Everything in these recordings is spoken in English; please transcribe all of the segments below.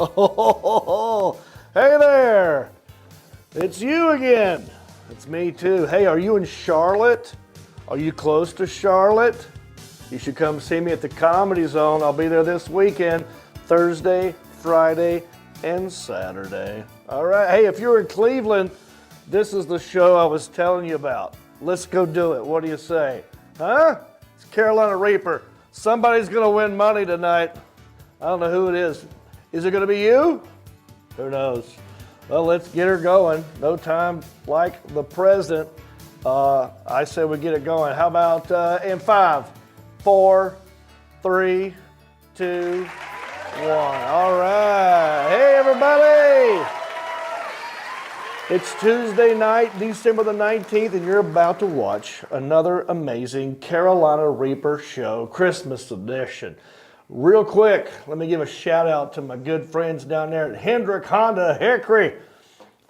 Oh, hey there. It's you again. It's me too. Hey, are you in Charlotte? Are you close to Charlotte? You should come see me at the Comedy Zone. I'll be there this weekend, Thursday, Friday, and Saturday. All right. Hey, if you're in Cleveland, this is the show I was telling you about. Let's go do it. What do you say? Huh? It's Carolina Reaper. Somebody's going to win money tonight. I don't know who it is. Is it going to be you? Who knows? Well, let's get her going. No time like the present. I say we get it going. How about in 5, 4, 3, 2, 1. All right. Hey, everybody. It's Tuesday night, December the 19th, and you're about to watch another amazing Carolina Reaper show, Christmas edition. Real quick, let me give a shout out to my good friends down there at Hendrick Honda Hickory.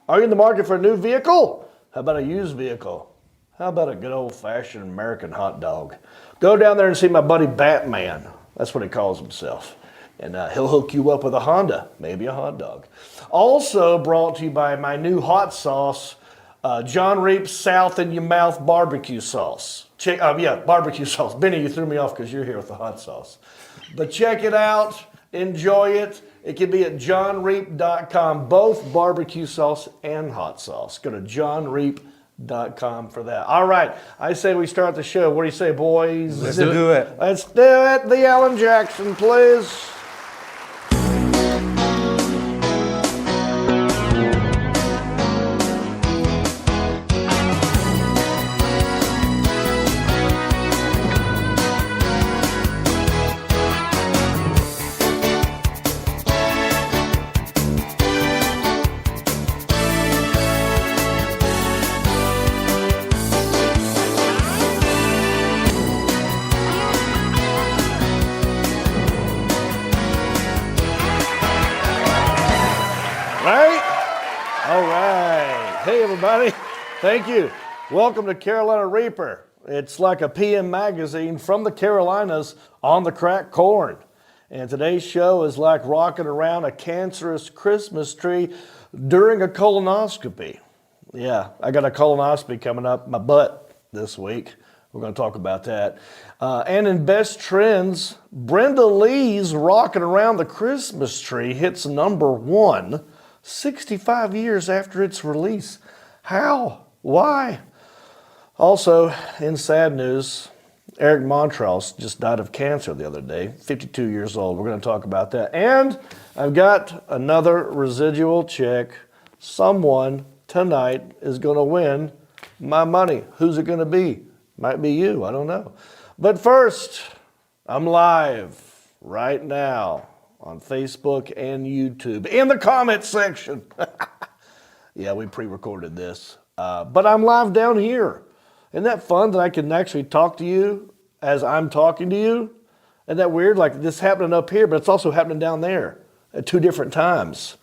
Are you in the market for a new vehicle? How about a used vehicle? How about a good old-fashioned American hot dog? Go down there and see my buddy Batman. That's what he calls himself. And he'll hook you up with a Honda, maybe a hot dog. Also brought to you by my new hot sauce, John Reap's South in Your Mouth barbecue sauce. Barbecue sauce. Benny, you threw me off because you're here with the hot sauce. But check it out, enjoy it. It can be at johnreap.com, both barbecue sauce and hot sauce. Go to johnreap.com for that. All right, I say we start the show. What do you say, boys? Let's do it. Let's do it. The Alan Jackson, please. Everybody, thank you. Welcome to Carolina Reaper. It's like a PM magazine from the Carolinas on the cracked corn. And today's show is like rocking around a cancerous Christmas tree during a colonoscopy. Yeah, I got a colonoscopy coming up my butt this week. We're going to talk about that. And in Best Trends, Brenda Lee's Rocking Around the Christmas Tree hits number 1 65 years after its release. How? Why? Also, in sad news, Eric Montross just died of cancer the other day, 52 years old. We're going to talk about that. And I've got another residual check. Someone tonight is going to win my money. Who's it going to be? Might be you. I don't know. But first, I'm live right now on Facebook and YouTube in the comment section. Yeah, we pre-recorded this, but I'm live down here. Isn't that fun that I can actually talk to you as I'm talking to you? Isn't that weird? Like this happening up here, but it's also happening down there at 2 different times.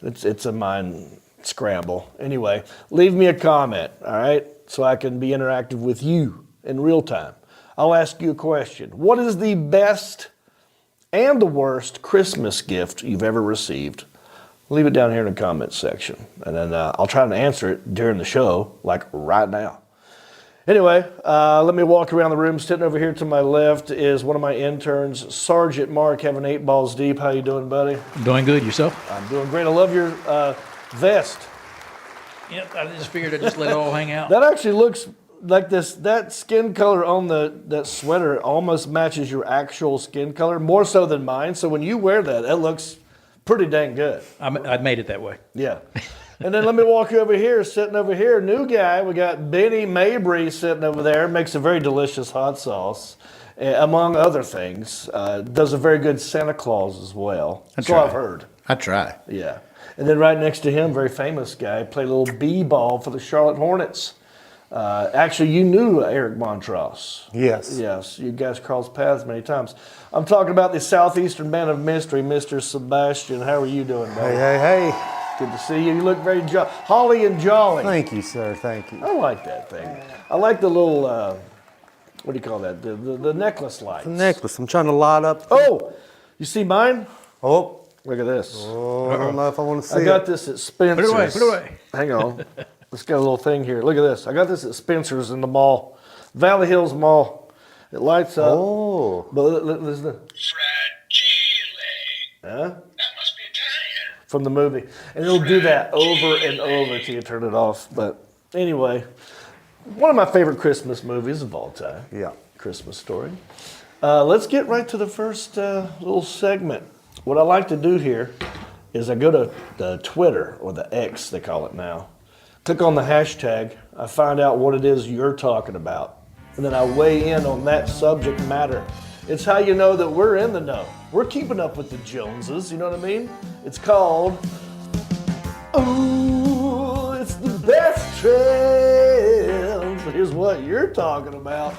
It's a mind scramble. Anyway, leave me a comment, all right, so I can be interactive with you in real time. I'll ask you a question. What is the best and the worst Christmas gift you've ever received? Leave it down here in the comments section. And then I'll try to answer it during the show, like right now. Anyway, let me walk around the room. Sitting over here to my left is one of my interns, Sergeant Mark, having 8 balls deep. How you doing, buddy? Doing good. Yourself? I'm doing great. I love your vest. Yep, I just figured I'd just let it all hang out. That actually looks like this. That skin color on that sweater almost matches your actual skin color, more so than mine. So when you wear that, it looks pretty dang good. I made it that way. Yeah. And then let me walk you over here, sitting over here, new guy. We got Benny Mabry sitting over there, makes a very delicious hot sauce, among other things. Does a very good Santa Claus as well. That's what I've heard. I try. Yeah. And then right next to him, very famous guy, played a little b-ball for the Charlotte Hornets. Actually, you knew Eric Montross. Yes. Yes, you guys crossed paths many times. I'm talking about the Southeastern Man of Mystery, Mr. Sebastian. How are you doing, buddy? Hey. Good to see you. You look very holly and jolly. Thank you, sir. Thank you. I like that thing. I like the little, what do you call that? The necklace lights. The necklace. I'm trying to light up. Oh, you see mine? Oh. Look at this. Oh, I don't know if I want to see I it. got this at Spencer's. Put it away. Hang on. Let's get a little thing here. Look at this. I got this at Spencer's in the mall. Valley Hills Mall. It lights up. Oh. But listen to Fragile. huh? That must be Italian. From the movie. And it'll do that over and over till you turn it off. But anyway, one of my favorite Christmas movies of all time. Yeah. Christmas Story. Let's get right to the first little segment. What I like to do here is I go to the Twitter, or the X they call it now. Click on the hashtag. I find out what it is you're talking about. And then I weigh in on that subject matter. It's how you know that we're in the know. We're keeping up with the Joneses, you know what I mean? It's called, ooh, it's the best trends. Here's what you're talking about.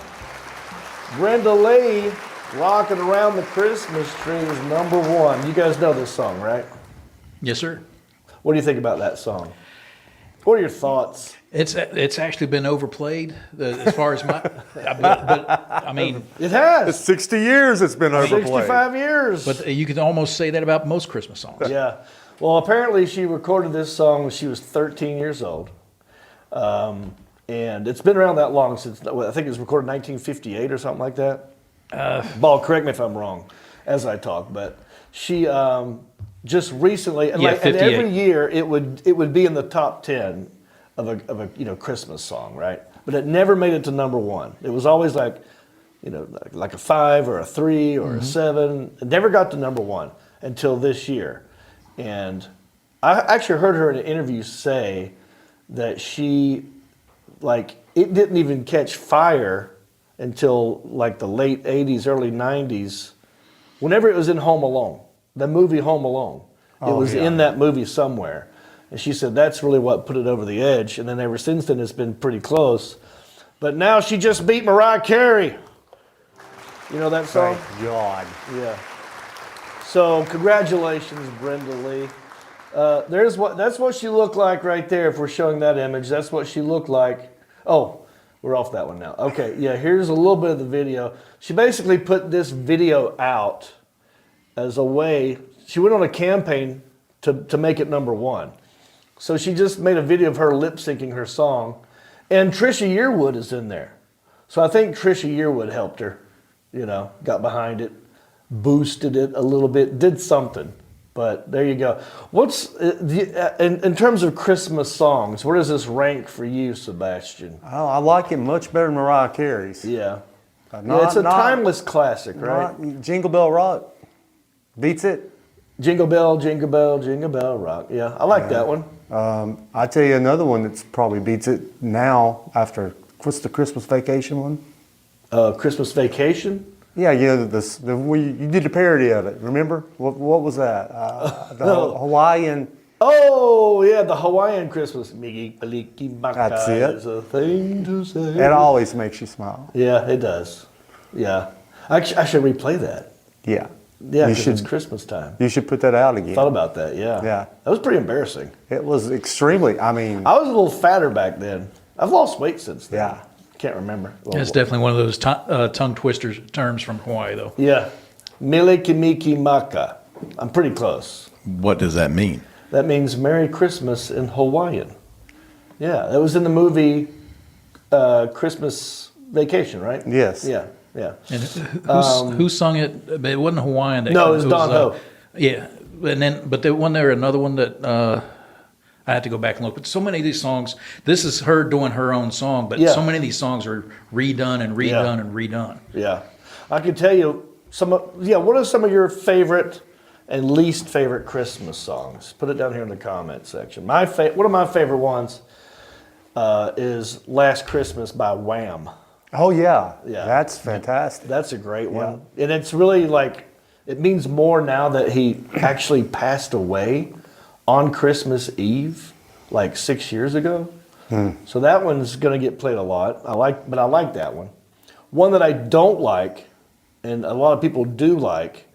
Brenda Lee, Rockin' Around the Christmas Tree is #1. You guys know this song, right? Yes, sir. What do you think about that song? What are your thoughts? It's actually been overplayed as far as my. But I mean, It has. 60 years it's been overplayed. 65 years. but you could almost say that about most Christmas songs. Yeah. Well, apparently she recorded this song when she was 13 years old. And it's been around that long since, I think it was recorded in 1958 or something like that. Ball, correct me if I'm wrong as I talk, but she just recently, and, Yeah, and 58. every year it would be in the top 10 of a Christmas song, right? But it never made it to #1. It was always like a 5 or a 3 or a 7. It never got to #1 until this year. And I actually heard her in an interview say that it didn't even catch fire until like the late 80s, early 90s, whenever it was in Home Alone, the movie Home Alone. It was in that movie somewhere. And she said that's really what put it over the edge. And then ever since then, it's been pretty close. But now she just beat Mariah Carey. You know that song? Thank God. Yeah. So congratulations, Brenda Lee. That's what she looked like right there. If we're showing that image, that's what she looked like. Oh, we're off that one now. Okay, yeah. Here's a little bit of the video. She basically put this video out as a way. She went on a campaign to make it #1. So she just made a video of her lip syncing her song, and Trisha Yearwood is in there. So I think Trisha Yearwood helped her. Got behind it, boosted it a little bit, did something. But there you go. What's in terms of Christmas songs? Where does this rank for you, Sebastian? Oh, I like it much better than Mariah Carey's. Yeah, it's a timeless classic, right? Jingle Bell Rock beats it. Jingle bell, jingle bell, jingle bell rock. Yeah, I like that one. I tell you another one that's probably beats it now. After what's the Christmas Vacation one? Christmas Vacation. Yeah, you did a parody of it. Remember what was that? Hawaiian. Oh yeah, the Hawaiian Christmas. That's it. Is a thing to say. It always makes you smile. Yeah, it does. Yeah, I should replay that. Yeah. Yeah, because it's Christmas time. You should put that out again. Thought about that. Yeah. Yeah. That was pretty embarrassing. It was extremely. I mean. I was a little fatter back then. I've lost weight since then. Yeah. Can't remember. It's definitely one of those tongue twister terms from Hawaii, though. Yeah. Milikimiki Maka. I'm pretty close. What does that mean? That means Merry Christmas in Hawaiian. Yeah, that was in the movie Christmas Vacation, right? Yes. Yeah, yeah. And who sung it? It wasn't Hawaiian. No, it was Don Ho. Yeah, but there wasn't there another one that I had to go back and look. But so many of these songs, this is her doing her own song, but so many of these songs are redone and redone and redone. Yeah, I can tell you what are some of your favorite and least favorite Christmas songs? Put it down here in the comment section. One of my favorite ones is "Last Christmas" by Wham. Oh yeah. Yeah. That's fantastic. That's a great one, and it's really it means more now that he actually passed away on Christmas Eve, like 6 years ago. So that one's going to get played a lot. But I like that one. One that I don't like, and a lot of people do like,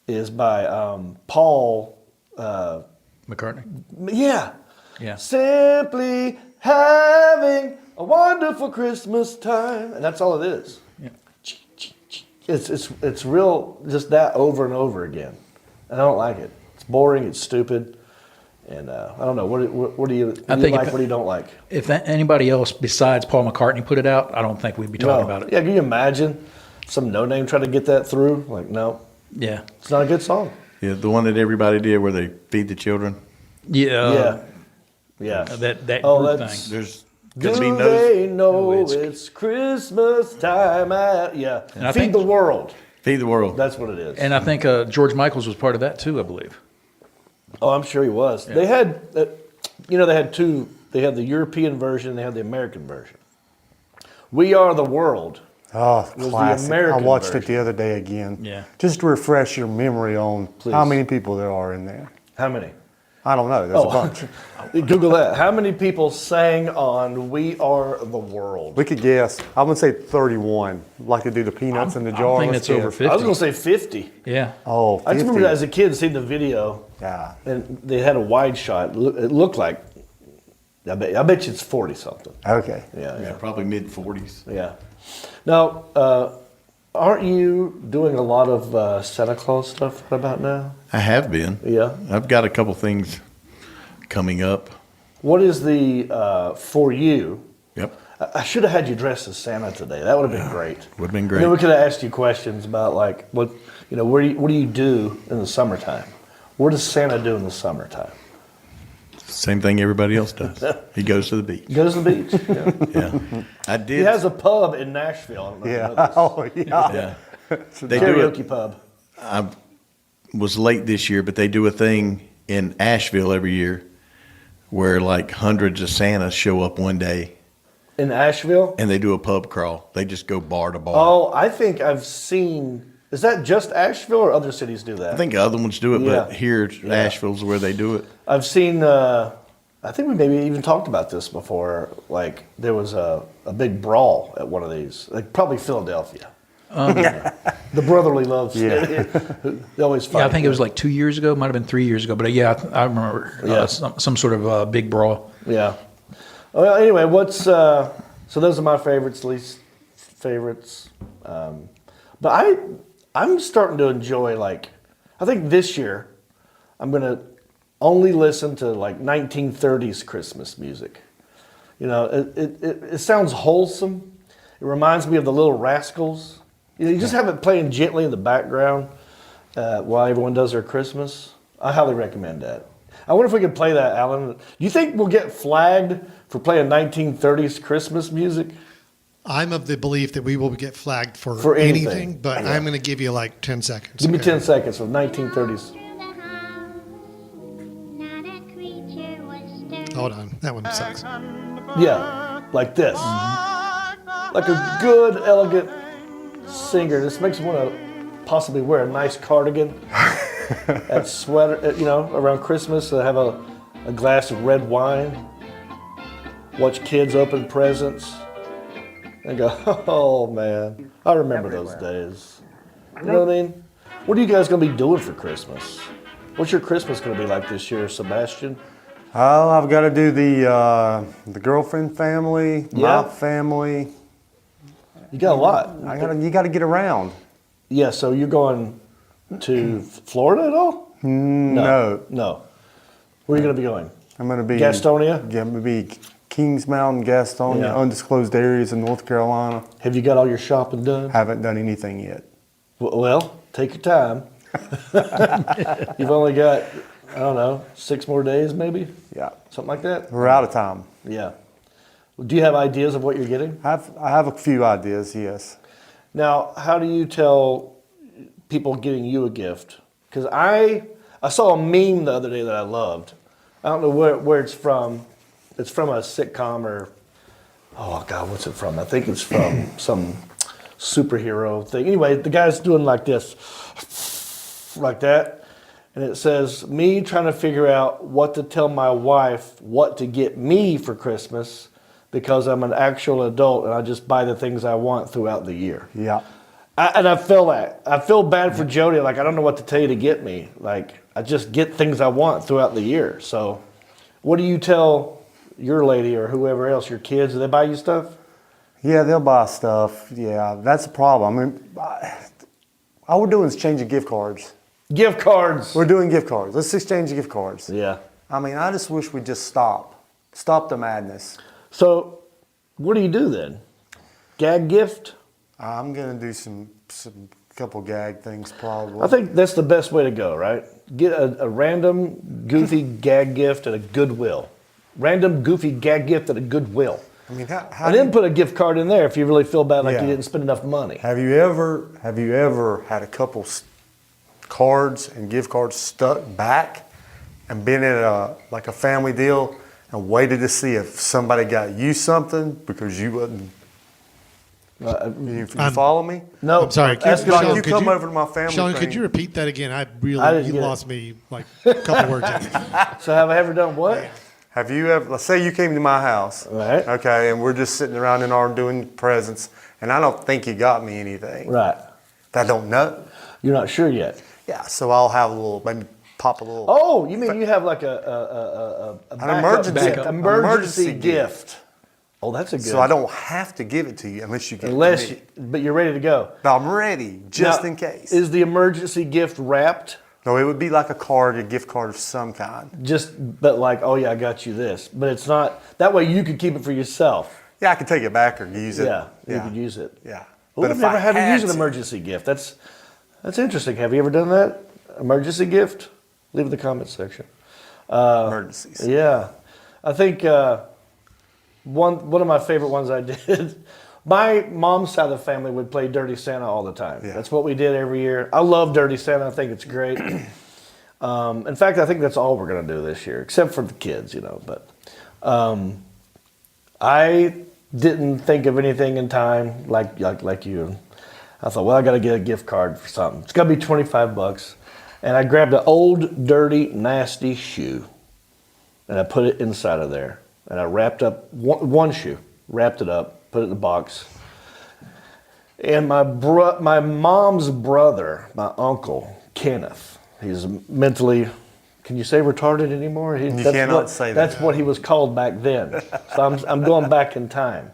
is by Paul McCartney. Yeah. Yeah. Simply having a wonderful Christmas time, and that's all it is. Yeah. It's real, just that over and over again. And I don't like it. It's boring. It's stupid. And I don't know. What do you like? What do you don't like? If anybody else besides Paul McCartney put it out, I don't think we'd be talking about it. Yeah, can you imagine some no-name trying to get that through? Like, no. Yeah. It's not a good song. Yeah, the one that everybody did where they feed the children. Yeah. Yeah. That group thing. There's Do gonna be they no know it's Christmas time? Yeah. And I Feed think- the world. feed the world. That's what it is. And I think George Michaels was part of that too, I believe. Oh, I'm sure he was. They had, they had two. They had the European version. And they had the American version. "We Are the World." Oh, the classic. I American watched it version. the other day again. Yeah. Just to refresh your memory on Please. how many people there are in there. How many? I don't know. There's a bunch. Google that. How many people sang on "We Are the World"? We could guess. I'm going to say 31. Like to do the peanuts in the jar. I think Let's it's over guess. 50. I was going to say 50. Yeah. Oh, 50. I just remember as a kid seeing the video, Yeah. and they had a wide shot. It looked like, I bet you it's 40 something. Okay. Yeah. Probably mid-40s. Yeah. Now, aren't you doing a lot of Santa Claus stuff right about now? I have been. Yeah. I've got a couple things coming up. What is the, for you, Yep. I should have had you dressed as Santa today. That would have been great. Would have been And great. then we could have asked you questions about like, what do you do in the summertime? What does Santa do in the summertime? Same thing everybody else does. He goes to the beach. He goes to the beach. Yeah. Yeah. I did. He has a pub in Nashville. I don't know if you know Yeah. this. Oh, yeah. Yeah. They do it. Karaoke pub. I was late this year, but they do a thing in Asheville every year where like hundreds of Santas show up one day In Asheville? and they do a pub crawl. They just go bar to bar. Oh, I think I've seen. Is that just Asheville or other cities do that? I think other ones do it, but Yeah. here Asheville's where they do it. I've seen. I think we maybe even talked about this before. Like there was a big brawl at one of these, like probably Philadelphia. The brotherly love. Yeah. They always fight. Yeah, I think it was like 2 years ago. Might have been 3 years ago. But yeah, I remember Yeah. some sort of big brawl. Yeah. Well, anyway, so those are my favorites, least favorites. But I'm starting to enjoy, like, I think this year I'm going to only listen to like 1930s Christmas music. You know, it sounds wholesome. It reminds me of the Little Rascals. You just have it playing gently in the background while everyone does their Christmas. I highly recommend that. I wonder if we could play that, Alan. Do you think we'll get flagged for playing 1930s Christmas music? I'm of the belief that we will get flagged for, For anything. anything, but I'm going to give you like 10 seconds. Give me okay? 10 seconds of 1930s. Hold on. That one sucks. Yeah, like this. Like a good, elegant singer. This makes me want to possibly wear a nice cardigan, that sweater, around Christmas, have a glass of red wine, watch kids open presents, and go, oh man, I remember those days. You know what I mean? What are you guys going to be doing for Christmas? What's your Christmas going to be like this year, Sebastian? Oh, I've got to do the girlfriend family, Yeah. my family. You got a lot. You got to get around. Yeah, so you're going to Florida at all? No. No. Where are you going to be going? I'm going to be Gastonia? Yeah, I'm going to be Kings Mountain, Gastonia, Yeah. undisclosed areas in North Carolina. Have you got all your shopping done? Haven't done anything yet. Well, take your time. You've only got, I don't know, 6 more days maybe? Yeah, Something like that? we're out of time. Yeah. Do you have ideas of what you're getting? I have a few ideas. Yes. Now, how do you tell people getting you a gift? Because I saw a meme the other day that I loved. I don't know where it's from. It's from a sitcom or, oh God, what's it from? I think it's from some superhero thing. Anyway, the guy's doing like this, like that. And it says, me trying to figure out what to tell my wife what to get me for Christmas because I'm an actual adult and I just buy the things I want throughout the year. Yeah. And I feel that. I feel bad for Jody. Like, I don't know what to tell you to get me. Like, I just get things I want throughout the year. So what do you tell your lady or whoever else, your kids? Do they buy you stuff? Yeah, they'll buy stuff. Yeah, that's the problem. I mean, all we're doing is changing gift cards. Gift cards. We're doing gift cards. Let's exchange gift cards. Yeah. I mean, I just wish we'd just stop the madness. So, what do you do then? Gag gift? I'm gonna do some couple gag things probably. I think that's the best way to go, right? Get a random, goofy gag gift at a Goodwill. Random, goofy gag gift at a Goodwill. I mean, how And then put a gift card in there if you really feel bad like Yeah. you didn't spend enough money. have you ever had a couple cards and gift cards stuck back and been at a family deal and waited to see if somebody got you something because you wasn't? You follow me? No, I'm sorry. Ask Like him you could come you- over to my family Sean, thing. could you repeat that again? I You didn't get it. lost me like a couple words in. So have I ever done what? Have you ever, let's say you came to my house, Right. okay, and we're just sitting around in our doing presents, and I don't think you got me anything. Right. I don't know. You're not sure yet. Yeah, so I'll have a little, maybe pop a little. Oh, you mean you have like a An emergency gift. Oh, that's a good. So I don't have to give it to you unless you get Unless, it to me. but you're ready to go. But I'm ready, just Now, in case. Is the emergency gift wrapped? No, it would be like a card, a gift card of some kind. But like, oh yeah, I got you this. But it's not, that way you could keep it for yourself. Yeah, I could take it back or use it. Yeah, you could use it. Yeah. Well, if I've never I had to use an to- emergency gift. That's interesting. Have you ever done that? Emergency gift? Leave it in the comments section. Emergencies. Yeah. I think one of my favorite ones I did, my mom's side of the family would play Dirty Santa all the time. Yeah. That's what we did every year. I love Dirty Santa. I think it's great. In fact, I think that's all we're going to do this year, except for the kids, But I didn't think of anything in time like you. I thought, well, I got to get a gift card for something. It's got to be $25. And I grabbed an old, dirty, nasty shoe, and I put it inside of there. And I wrapped up one shoe, wrapped it up, put it in the box. And my mom's brother, my uncle, Kenneth, he's mentally, can you say retarded anymore? You cannot say that. That's what he was called back then. So I'm going back in time.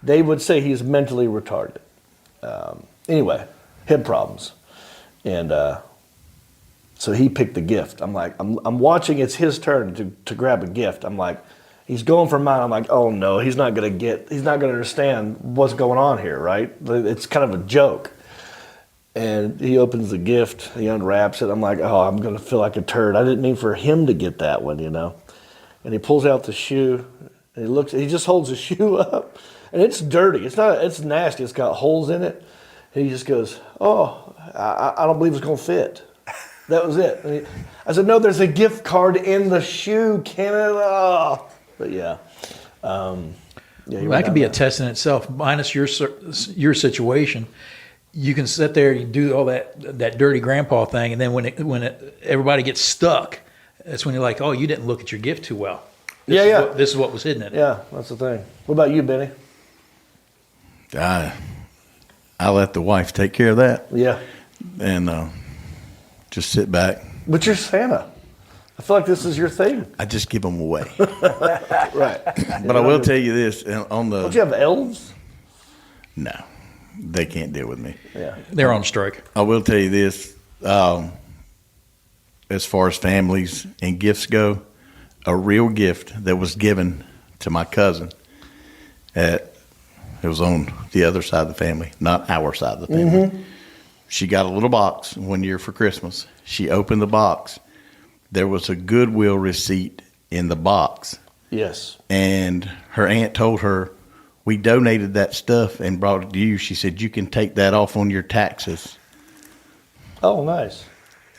They would say he's mentally retarded. Anyway, hip problems. And so he picked the gift. I'm like, I'm watching, it's his turn to grab a gift. I'm like, he's going for mine. I'm like, oh no, he's not gonna understand what's going on here, right? It's kind of a joke. And he opens the gift, he unwraps it. I'm like, oh, I'm gonna feel like a turd. I didn't mean for him to get that one, And he pulls out the shoe, and he just holds the shoe up, and it's dirty. It's nasty. It's got holes in it. And he just goes, oh, I don't believe it's gonna fit. That was it. I said, no, there's a gift card in the shoe, Canada. But yeah. That could be a test in itself, minus your situation. You can sit there, you do all that dirty grandpa thing, and then when everybody gets stuck, that's when you're like, oh, you didn't look at your gift too well. This is what was hidden in it. Yeah, that's the thing. What about you, Benny? I let the wife take care of that. Yeah. And just sit back. But you're Santa. I feel like this is your thing. I just give them away. Right. But I will tell you this on the. Don't you have elves? No, they can't deal with me. Yeah. They're on strike. I will tell you this, as far as families and gifts go, a real gift that was given to my cousin, it was on the other side of the family, not our side of the family. Mm-hmm. She got a little box one year for Christmas. She opened the box. There was a Goodwill receipt in the box. Yes. And her aunt told her, we donated that stuff and brought it to you. She said, you can take that off on your taxes. Oh, nice.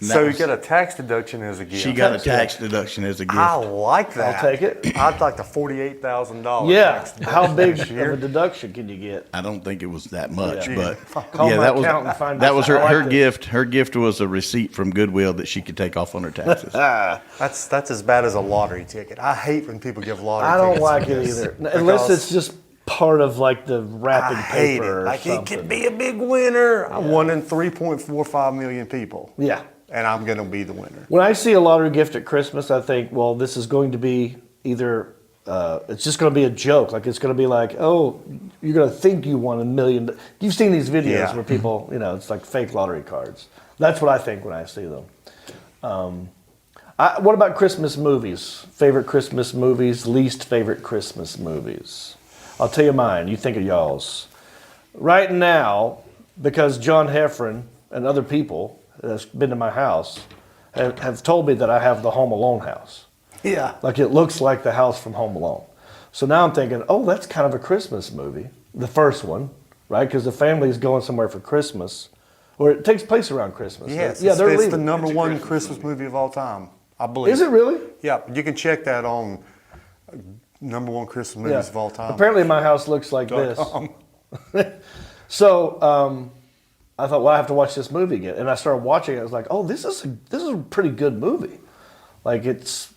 So you get a tax deduction as a gift. She got a tax deduction as a gift. I like that. I'll take it. I'd like the $48,000. Yeah. tax How big deduction of this a year. deduction can you get? I don't think it was that much, Yeah. but Call yeah, my that was accountant and find that out. was I her like this. gift. Her gift was a receipt from Goodwill that she could take off on her taxes. That's as bad as a lottery ticket. I hate when people give lottery I don't tickets. like it either. Unless it's just part of like the wrapping I hate it. paper or Like something. it could be a big winner. I won in 3.45 million people. Yeah. And I'm going to be the winner. When I see a lottery gift at Christmas, I think, well, this is going to be either, it's just going to be a joke. Like, it's going to be like, oh, you're going to think you won $1 million. You've seen these videos Yeah. where people, it's like fake lottery cards. That's what I think when I see them. What about Christmas movies? Favorite Christmas movies, least favorite Christmas movies? I'll tell you mine. You think of y'all's. Right now, because John Heffron and other people that's been to my house have told me that I have the Home Alone house. Yeah. Like it looks like the house from Home Alone. So now I'm thinking, oh, that's kind of a Christmas movie. The first one, right? Because the family's going somewhere for Christmas. Or it takes place around Christmas. Yes, yeah, they're it's the leaving. number one Christmas movie of all time, I believe. Is it really? Yeah, you can check that on number one Christmas movies of all time. Apparently my house looks like this. So I thought, well, I have to watch this movie again. And I started watching it. I was like, oh, this is a pretty good movie. Like it's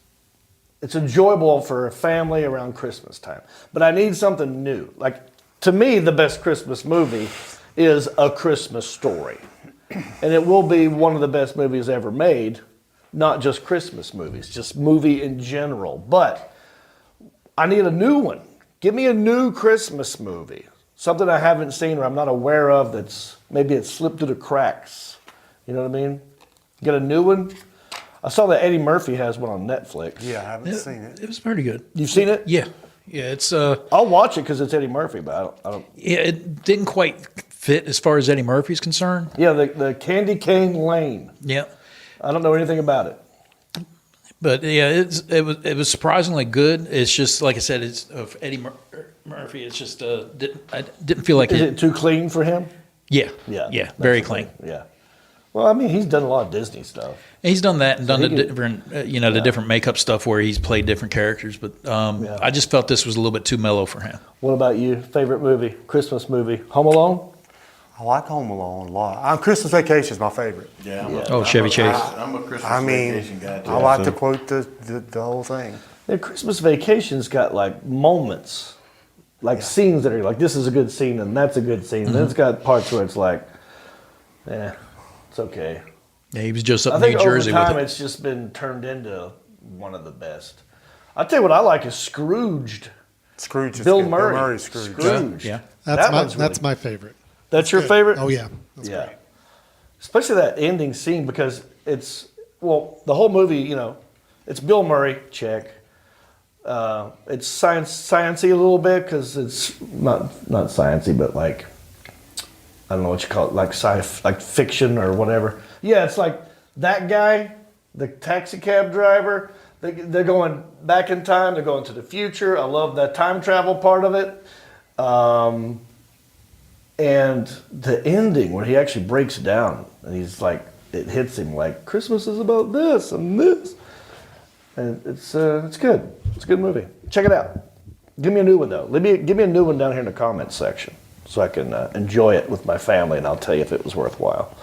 enjoyable for a family around Christmas time. But I need something new. Like to me, the best Christmas movie is A Christmas Story. And it will be one of the best movies ever made, not just Christmas movies, just movie in general. But I need a new one. Give me a new Christmas movie. Something I haven't seen or I'm not aware of that's maybe it slipped through the cracks. You know what I mean? Get a new one. I saw that Eddie Murphy has one on Netflix. Yeah, I haven't seen it. It was pretty good. You've seen it? Yeah. It's I'll watch it because it's Eddie Murphy, but I don't. yeah, it didn't quite fit as far as Eddie Murphy's concerned. Yeah, the Candy Cane Lane. Yeah. I don't know anything about it. But yeah, it was surprisingly good. It's just like I said, it's of Eddie Murphy. It's just I didn't feel like Is it too clean for him? Yeah, Yeah. yeah, that's very the clean. thing. Yeah. Well, I mean, he's done a lot of Disney stuff. And he's done that and done he the can- different, the different makeup stuff where he's played different characters. But Yeah. I just felt this was a little bit too mellow for him. What about you? Favorite movie? Christmas movie? Home Alone? I like Home Alone a lot. Christmas Vacation is my favorite. Yeah. Oh, Chevy Chase. I'm a Christmas I mean, vacation guy too. I like to quote the whole thing. Yeah, Christmas Vacation's got like moments, like scenes that are like, this is a good scene and that's a good scene. And then it's got parts where it's like, it's okay. Yeah, he was just up I in think New Jersey over time with it. it's just been turned into one of the best. I'll tell you what I like is Scrooged. Scrooge is Bill good. Murray. Bill Murray's Scrooge. Scrooged. Yeah. That's my favorite. That's your Good. favorite? Oh yeah. That's Yeah. great. Especially that ending scene because it's, well, the whole movie, it's Bill Murray, check. It's sciencey a little bit because it's not sciencey, but like, I don't know what you call it, like like fiction or whatever. Yeah, it's like that guy, the taxi cab driver, they're going back in time, they're going to the future. I love that time travel part of it. And the ending where he actually breaks down and he's like, it hits him like, Christmas is about this and this. And it's good. It's a good movie. Check it out. Give me a new one though. Give me a new one down here in the comments section so I can enjoy it with my family and I'll tell you if it was worthwhile.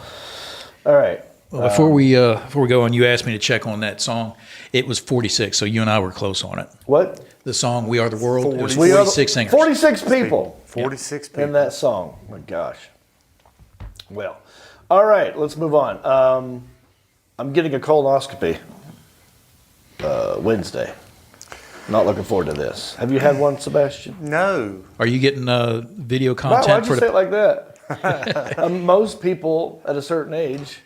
All right. Well, before we go on, you asked me to check on that song. It was 46, so you and I were close on it. What? The song "We Are the World." It was We are 46 singers. 46 people 46 people. in that song. My gosh. Well, all right. Let's move on. I'm getting a colonoscopy Wednesday. Not looking forward to this. Have you had one, Sebastian? No. Are you getting video Wow, content why'd for you say it like that? Most people at a certain age,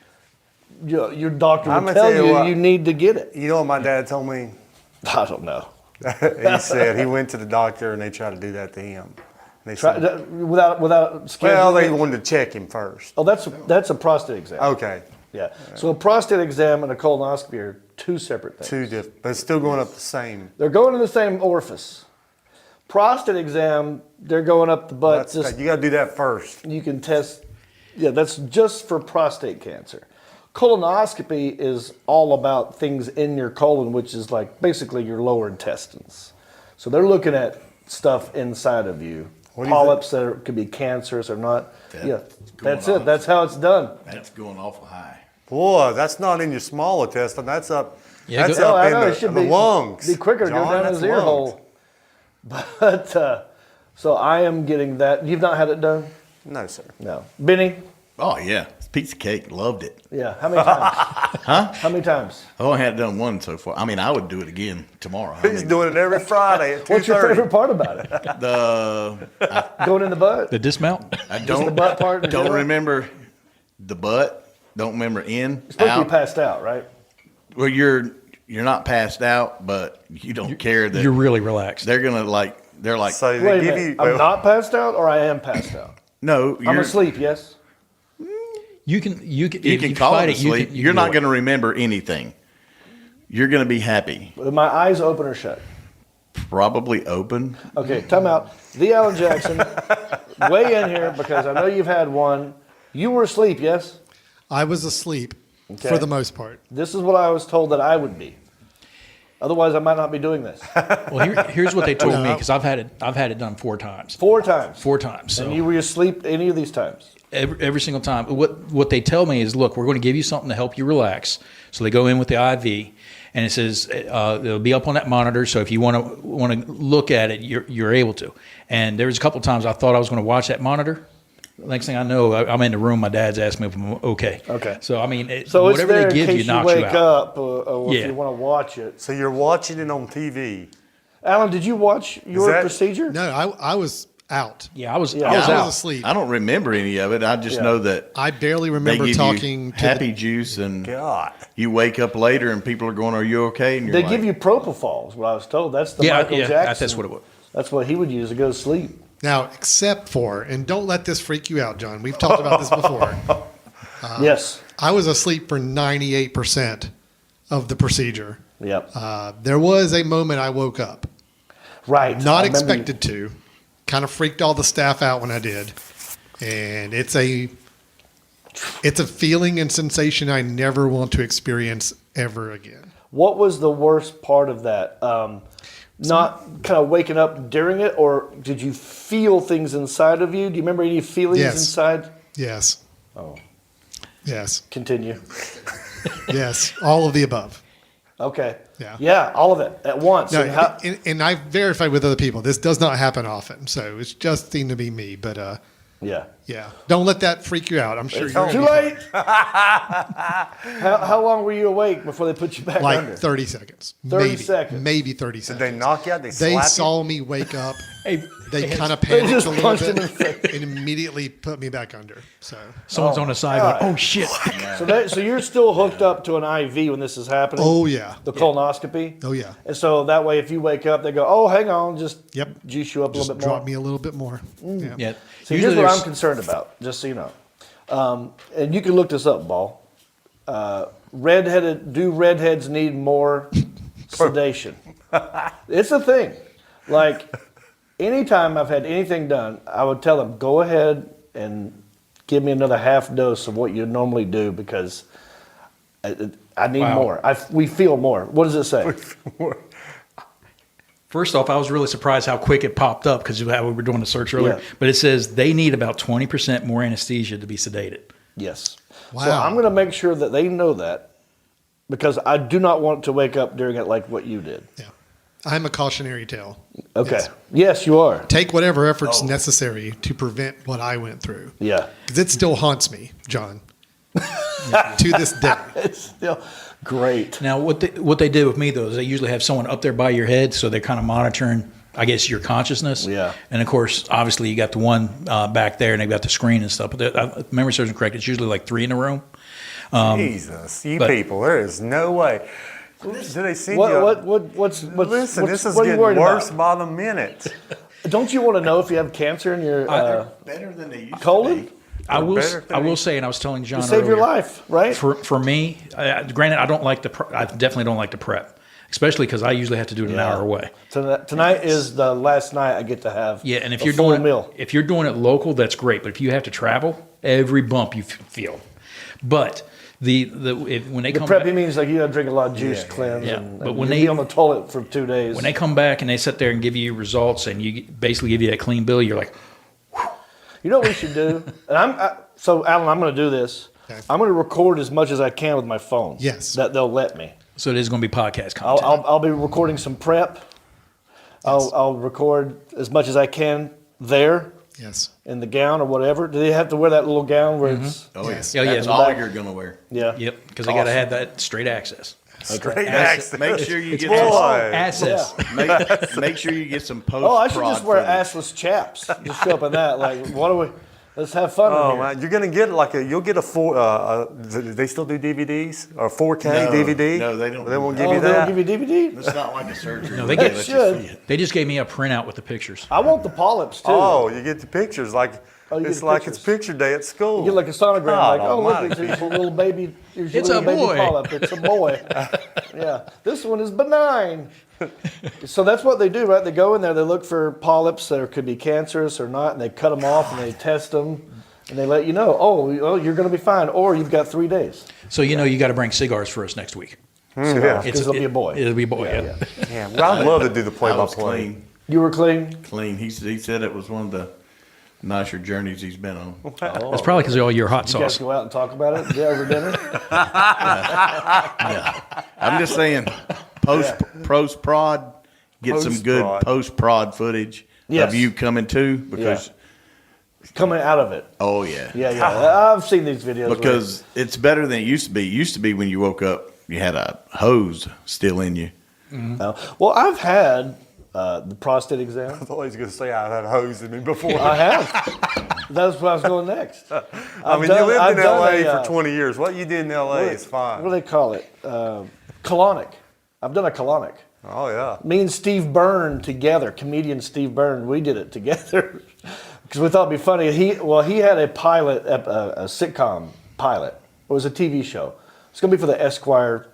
your doctor I'm will gonna tell tell you you what. you need to get it. You know what my dad told me? I don't know. He said he went to the doctor and they tried to do that to him. And they Try, said, without scheduling. well, they it? wanted to check him first. Oh, that's a prostate exam. Okay. Yeah. So a prostate exam and a colonoscopy are two separate things. Two different, but it's still going up the same. They're going in the same orifice. Prostate exam, they're going up the butt. That's, you got to do that first. You can test. Yeah, that's just for prostate cancer. Colonoscopy is all about things in your colon, which is like basically your lower intestines. So they're looking at stuff inside of you, What do you polyps that could be cancerous or not. That's Yeah, going that's it. on. That's how it's done. That's going awful high. Boy, that's not in your small intestine. That's up. Yeah, That's go- up I in know, it the, should the be- lungs. Be quicker to go John, down that's his ear lungs. hole. But so I am getting that. You've not had it done? No, sir. No. Benny? Oh yeah, it's a piece of cake. Loved it. Yeah. How many times? How many times? I only had done one so far. I mean, I would do it again tomorrow. I He's mean, doing it every Friday at 2:30. What's your favorite part about it? the Going in the butt? the dismount. I the don't butt part in don't general? remember the butt. Don't remember in Supposed to out. be passed out, right? Well, you're not passed out, but you don't care that You're really relaxed. they're gonna they're like So Wait they a give minute. you. I'm not passed out, or I am passed out. no. I'm asleep. Yes. You can You if can you call fight it it, you asleep. can- you You're can not do going to remember anything. You're going to be happy. Are my eyes open or shut? Probably open. Okay, time out. The Alan Jackson, weigh in here because I know you've had one. You were asleep, yes? I was asleep Okay. for the most part. This is what I was told that I would be. Otherwise, I might not be doing this. Well, here's what they told me No. because I've had it done 4 times. 4 times. 4 times. So And you were asleep any of these times? every single time. What they tell me is, look, we're going to give you something to help you relax. So they go in with the IV, and it says it'll be up on that monitor. So if you want to look at it, you're able to. And there was a couple of times I thought I was going to watch that monitor. Next thing I know, I'm in the room. My dad's asked me if I'm okay. Okay. So I mean, So it's whatever there they give in you case you knocks wake you out. up or if Yeah. you want to watch it. So you're watching it on TV. Alan, did you watch your that- procedure? No, I was out. Yeah, I was Yeah. I was I out. was asleep. I don't remember any of it. I just know that I barely they remember give talking you to happy the, juice, and God. you wake up later, and people are going, "Are you okay?" And you're They like, give you propofol, is what I was told. That's the Yeah, Michael yeah, Jackson. that's what it was. That's what he would use to go to sleep. now, except for, and don't let this freak you out, John. We've talked about this before. Yes. I was asleep for 98% of the procedure. Yep. There was a moment I woke up. Right. I Not remember expected to. Kind of freaked all the staff out when I did. And it's a feeling and sensation I never want to experience ever again. What was the worst part of that? Not kind of waking up during it, or did you feel things inside of you? Do you remember any feelings Yes. inside? Yes. Oh, Yes. continue. Yes. All of the above. Okay. Yeah. Yeah, all of it at once. No, And how- and I've verified with other people. This does not happen often, so it's just seemed to be me. But yeah. yeah, don't let that freak you out. I'm sure you're Too late. How long were you awake before they put you back like under? 30 seconds. 30 maybe, seconds. Maybe 30 Did seconds. they knock you out? They They slap saw me wake up. Hey, They kind of They panicked just a little punched him bit in the face. and immediately put me back under. So someone's on the side God. going, "Oh shit!" So you're still hooked up to an IV when this is happening? oh yeah, The colonoscopy? oh yeah. And so that way, if you wake up, they go, "Oh, hang on, just Yep. juice you up a Just little bit more." drop me a little bit more. Yeah. Yeah. See, Usually here's what there's- I'm concerned about, just so you know. And you can look this up, Ball. Do redheads need more sedation? It's a thing. Like, anytime I've had anything done, I would tell them, go ahead and give me another half dose of what you normally do because I need Wow. more. We feel more. What does it say? First off, I was really surprised how quick it popped up because of how we were doing the search earlier. Yeah. But it says they need about 20% more anesthesia to be sedated. Yes. So Wow. I'm going to make sure that they know that because I do not want to wake up during it like what you did. Yeah. I'm a cautionary tale. Okay. Yes. Yes, you are. Take whatever efforts necessary to prevent what I went through. Yeah. Because it still haunts me, John, to this day. It's still great. Now, what they did with me though is they usually have someone up there by your head, so they're kind of monitoring, I guess, your consciousness. Yeah. And of course, obviously, you got the one back there, and they've got the screen and stuff. But if memory serves me correct, it's usually like 3 in a room. Jesus, you but- people, there is no way. Do they see you? What's Listen, this is what are you getting worried worse about? by the minute. Don't you want to know if you have cancer in your better than they used colon? to be. I better will say, and I was telling John You save your earlier, life, right? For me, granted, I don't like I definitely don't like the prep, especially because I usually have to do it an hour away. Tonight is the last night I get to have. Yeah, and if a you're full doing meal. if you're doing it local, that's great. But if you have to travel, every bump you feel. But when they The come prep back, means like you got to drink a lot of juice, to cleanse, yeah. and, But and when you'll they- be on the toilet for 2 days. when they come back and they sit there and give you results and you basically give you that clean bill, you're like, You know what we should do? And so Alan, I'm going to do this. Okay. I'm going to record as much as I can with my phone. Yes. That they'll let me. so it is going to be podcast content. I'll be recording some prep. I'll record as much as I can there Yes. in the gown or whatever. Do they have to wear that little gown where it's? Oh Yes. yeah, Yeah, that's yeah. all you're gonna wear. Yeah. Yep, because they got to have that straight access. Straight Access. access. Make sure you get Boy. Access. make sure you get some post. Oh, I should just wear footage. assless chaps. Just show up in that. Like, what do we? Let's have fun. Oh in here. man, you're gonna get you'll get a do they still do DVDs or 4K No, DVD? no, they don't They do won't that. give you They that. don't give you DVD. It's not like a surgery. No, they where get- let should. you see it. They just gave me a printout with the pictures. I want the polyps too. Oh, you get the pictures Oh, you it's get like pictures. it's picture day at school. You get like a sonogram, God like, oh, look, almighty. it's your little baby. Here's your It's little a baby boy. polyp. It's a boy. Yeah, this one is benign. So that's what they do, right? They go in there, they look for polyps that could be cancerous or not, and they cut them off and they test them, and they let you know, oh, you're going to be fine, or you've got 3 days. So you know you got to bring cigars for us next week. Yeah. Because it'll be a boy. It'll be a boy. Yeah. Yeah, well, I'd love to do the I was play-by-play. clean. You were clean? Clean. He said it was one of the nicer journeys he's been on. It's probably because of all your hot You guys sauce. go out and talk about it over dinner? I'm just saying, post prod, get some good Post-prod. post prod footage Yes. of you coming to because Coming out of it. oh yeah, Yeah. I've seen these videos. because it's better than it used to be. It used to be when you woke up, you had a hose still in you. Well, I've had the prostate exam. I thought he was going to say I had hose in me before. I have. That's where I was going next. I mean, you lived I've in done LA a, for 20 years. What you did in LA is fine. What do they call it? Colonic. I've done a colonic. Oh, yeah. Me and Steve Byrne together, comedian Steve Byrne, we did it together because we thought it'd be funny. He had a pilot, a sitcom pilot. It was a TV show. It's going to be for the Esquire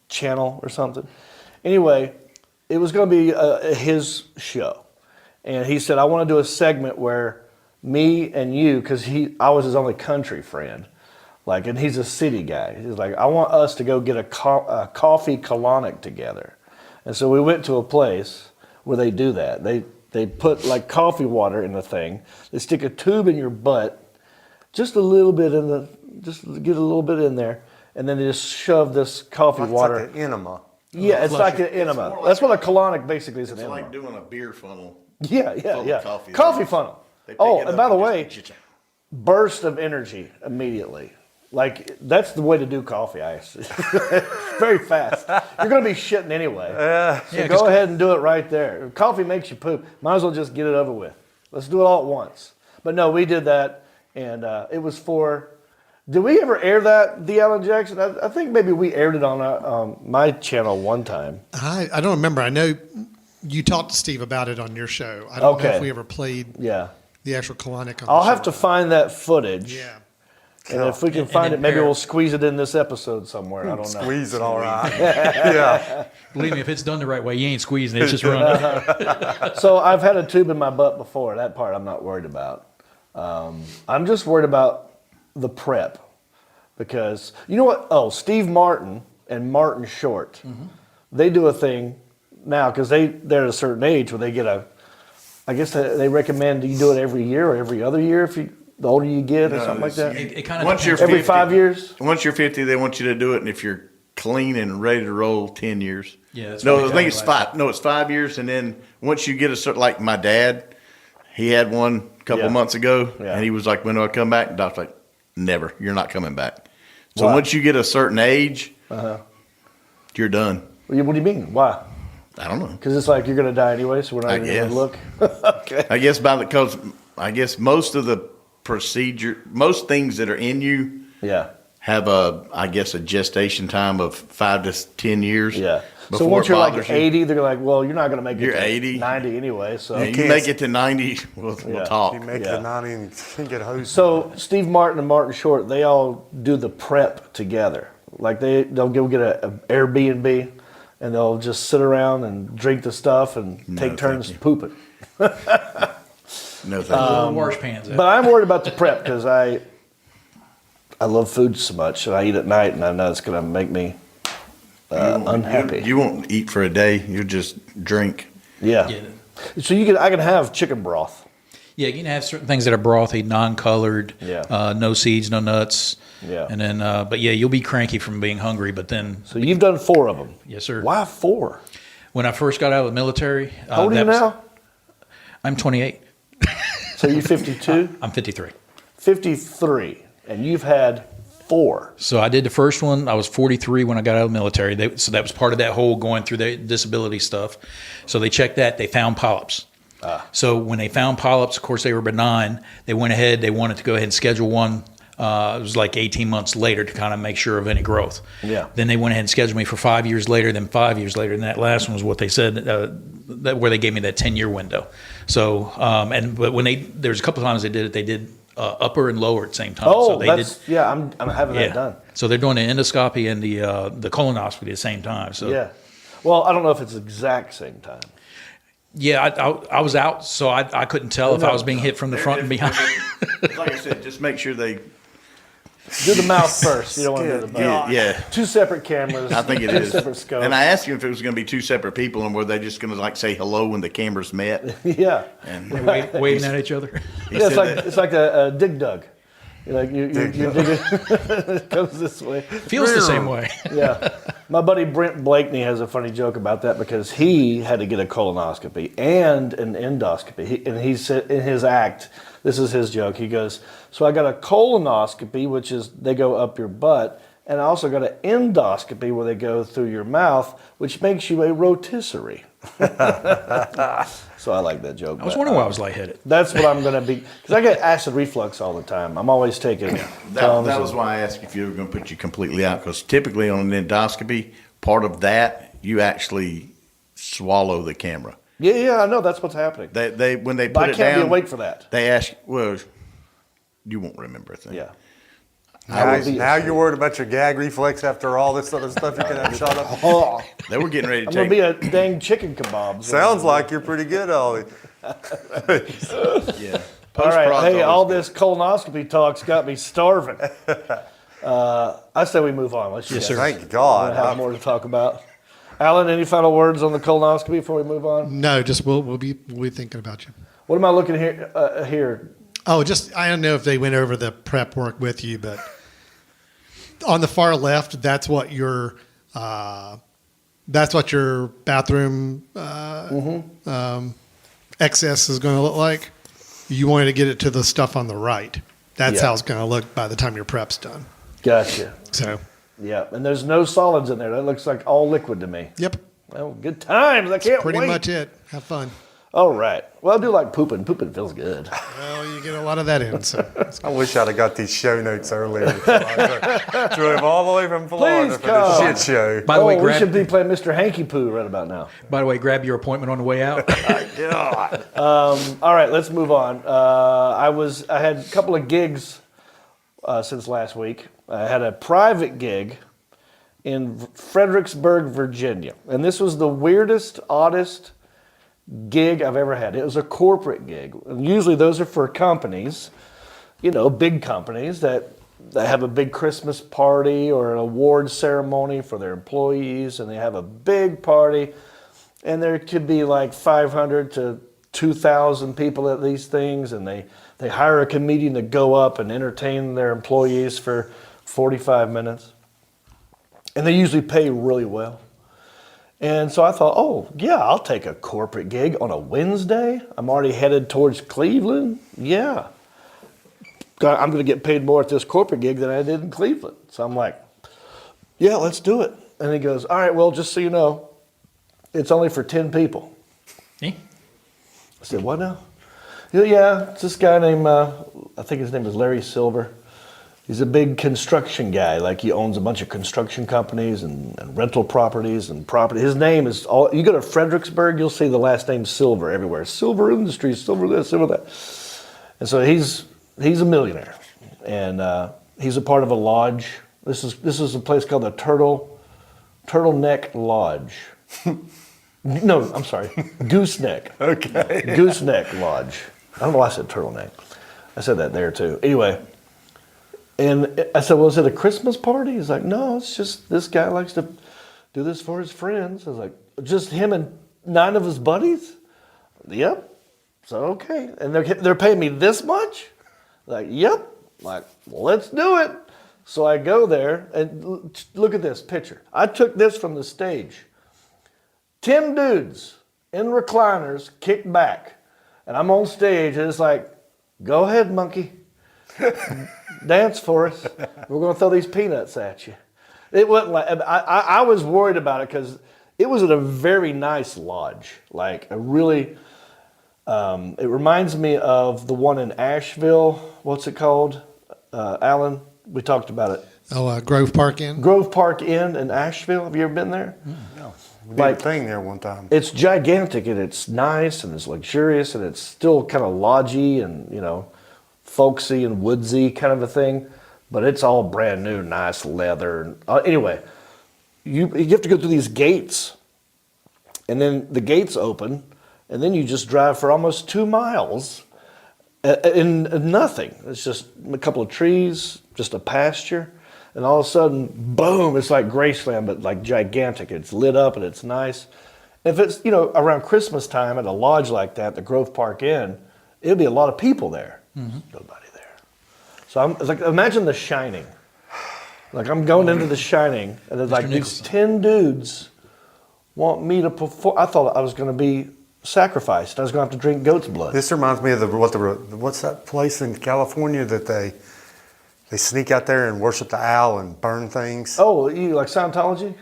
channel or something. Anyway, it was going to be his show. And he said, I want to do a segment where me and you, because I was his only country friend, and he's a city guy. He's like, I want us to go get a coffee colonic together. And so we went to a place where they do that. They put like coffee water in the thing. They stick a tube in your butt, just a little bit just get a little bit in there, and then they just shove this coffee It's water. like an enema. Yeah, it's like an enema. That's what a colonic basically is, an It's enema. like doing a beer funnel. Yeah, full of coffee. coffee. Funnel. They pick Oh, it and up by the and way, just- burst of energy immediately. Like, that's the way to do coffee ice. Very fast. You're going to be shitting anyway. So Yeah, go 'cause- ahead and do it right there. If coffee makes you poop, might as well just get it over with. Let's do it all at once. But no, we did that, and it was for... Did we ever air that, the Alan Jackson? I think maybe we aired it on my channel one time. I don't remember. I know you talked to Steve about it on your show. I don't know Okay. if we ever played Yeah. the actual colonic on I'll the have show. to find that footage. Yeah. And if we can And find then it, maybe pair- we'll squeeze it in this episode somewhere. I don't know. Squeeze it all right. Yeah. Believe me, if it's done the right way, you ain't squeezing it. It's just running. So I've had a tube in my butt before. That part I'm not worried about. I'm just worried about the prep. Because, you know what? Oh, Steve Martin and Martin Short, they do a thing now because they're at a certain age where they get I guess they recommend you do it every year or every other year if the older you get or No, something like that. It kind of Once you're Every 50 5 years? Once you're 50, they want you to do it, and if you're clean and ready to roll, 10 years. Yeah, that's No, what I they think tell it's me 5. No, it's 5 years, and then once you get a certain, like my dad, he had one a couple Yeah. months ago, Yeah. and he was like, "When do I come back?" And the doctor's like, "Never. You're not coming back." So Why? once you get a certain age, you're done. What do you mean? Why? I don't know. Because it's like you're going to die anyway, so we're not I even going guess. to look. Okay. I guess because I guess most of the most things that are in you Yeah. have I guess a gestation time of 5 to 10 years. Yeah. So before once it you're like bothers you. 80, they're like, well, you're not going to make it You're to 80. 90 anyway. So And you can't- make it to 90, we'll Yeah. talk. You make Yeah. the 90 and you can get hosed. So Steve Martin and Martin Short, they all do the prep together. Like they'll go get a Airbnb, and they'll just sit around and drink the stuff and take thank turns you. pooping. No, thank you. wash pans out. But I'm worried about the prep because I love food so much, and I eat at night, and I know it's going to make me unhappy. You won't eat for a day. You just drink. Yeah. Yeah. So I can have chicken broth. Yeah, you can have certain things that are brothy, non-colored, Yeah. no seeds, no nuts. Yeah. And then, but yeah, you'll be cranky from being hungry. But then, So you've done 4 of them. yes, sir. Why 4? When I first got out of the military, How old are you now? I'm 28. So you're 52? I'm 53. 53, and you've had 4. So I did the first one. I was 43 when I got out of the military. So that was part of that whole going through the disability stuff. So they checked that. They found polyps. So when they found polyps, of course, they were benign. They went ahead. They wanted to go ahead and schedule one. It was like 18 months later to kind of make sure of any growth. Yeah. Then they went ahead and scheduled me for 5 years later, then 5 years later. And that last one was what they said, that where they gave me that 10-year window. So, but when there's a couple of times they did upper and lower at the same time. Oh, so they did, I'm having that done. So they're doing the endoscopy and the colonoscopy at the same time. So Yeah. Well, I don't know if it's the exact same time. yeah, I was out, so I couldn't tell if I was being hit from the front and behind. Like I said, just make sure they. Do the mouth first. You don't want to do the mouth. Yeah. Two separate cameras. I think it two is. separate scopes. And I asked him if it was going to be two separate people, and were they just going to like say hello when the cameras met? Yeah. And waving at each other. he Yeah, said it's like a dig dug. You know, you dig it. It goes this way. Feels the same way. Yeah. My buddy Brent Blakeney has a funny joke about that because he had to get a colonoscopy and an endoscopy. And he said in his act, this is his joke. He goes, so I got a colonoscopy, which is they go up your butt, and I also got an endoscopy where they go through your mouth, which makes you a rotisserie. So I like that joke. I was wondering why I was lightheaded. That's what I'm going to be, because I get acid reflux all the time. I'm always taking that was why I asked if you were going to put you completely out, because typically on an endoscopy, part of that, you actually swallow the camera. Yeah, I know. That's what's happening. They when they put But I it can't down, be awake for that. they ask, well, you won't remember a thing. Yeah. Now you're worried about your gag reflex after all this other stuff you can have shot up. Oh, They were getting ready to I'm going take. to be a dang chicken kebab. Sounds like you're pretty good, Ollie. Yeah. All right. Post-prod's Hey, all always this colonoscopy talk's got me starving. I say we move on. Let's Yes, sir. Thank I have God. more to talk about. Alan, any final words on the colonoscopy before we move on? No, just we'll be thinking about you. What am I looking here? Oh, just I don't know if they went over the prep work with you, but on the far left, that's what your bathroom excess is going to look like. You wanted to get it to the stuff on the right. That's Yeah. how it's going to look by the time your prep's done. Gotcha. So, Yeah, and there's no solids in there. That looks like all liquid to me. yep, Well, good times. I can't pretty wait. much it. Have fun. All right. Well, I do like pooping. Pooping feels good. Well, you get a lot of that in. So, I wish I'd have got these show notes earlier. I drove all the way from Florida for come. this shit show. By the way, we should be playing Mr. Hanky Poo right about now. grab your appointment on the way out. All right, let's move on. I had a couple of gigs since last week. I had a private gig in Fredericksburg, Virginia, and this was the weirdest, oddest gig I've ever had. It was a corporate gig. And usually those are for companies, big companies that have a big Christmas party or an award ceremony for their employees, and they have a big party, and there could be like 500 to 2,000 people at these things, and they hire a comedian to go up and entertain their employees for 45 minutes. And they usually pay really well. And so I thought, oh, yeah, I'll take a corporate gig on a Wednesday. I'm already headed towards Cleveland. Yeah. I'm going to get paid more at this corporate gig than I did in Cleveland. So I'm like, yeah, let's do it. And he goes, all right, well, just so you know, it's only for 10 people. Eh? I said, what now? He said, yeah, it's this guy named, I think his name is Larry Silver. He's a big construction guy. Like he owns a bunch of construction companies and rental properties and property. His name is all. You go to Fredericksburg, you'll see the last name Silver everywhere. Silver Industries, Silver this, Silver that. And so he's a millionaire, and he's a part of a lodge. This is a place called the Turtleneck Lodge. No, I'm sorry, Gooseneck. Okay. Gooseneck Lodge. I don't know why I said turtleneck. I said that there too. Anyway. And I said, well, is it a Christmas party? He's like, no, it's just this guy likes to do this for his friends. I was like, just him and 9 of his buddies? Yep. So, okay. And they're paying me this much? Like, yep. Like, well, let's do it. So I go there, and look at this picture. I took this from the stage. 10 dudes in recliners, kicked back. And I'm on stage, and it's like, go ahead, monkey. Dance for us. We're going to throw these peanuts at you. It wasn't like I was worried about it because it was at a very nice lodge, like a really It reminds me of the one in Asheville. What's it called? Alan, we talked about it. Oh, Grove Park Inn. Grove Park Inn in Asheville. Have you ever been there? No, we did a thing there one time. It's gigantic and it's nice and it's luxurious and it's still kind of lodgy and, folksy and woodsy kind of a thing. But it's all brand new, nice leather. Anyway, you have to go through these gates. And then the gates open. And then you just drive for almost 2 miles in nothing. It's just a couple of trees, just a pasture. And all of a sudden, boom, it's like Graceland, but like gigantic. It's lit up and it's nice. If it's, around Christmas time at a lodge like that, the Grove Park Inn, it'll be a lot of people there. Mm-hmm. Nobody there. So it's like, imagine The Shining. Like I'm going into The Shining and there's like these 10 dudes want me to perform. I thought I was going to be sacrificed. I was going to have to drink goat's blood. This reminds me of what's that place in California that they sneak out there and worship the owl and burn things? Oh, you like Scientology?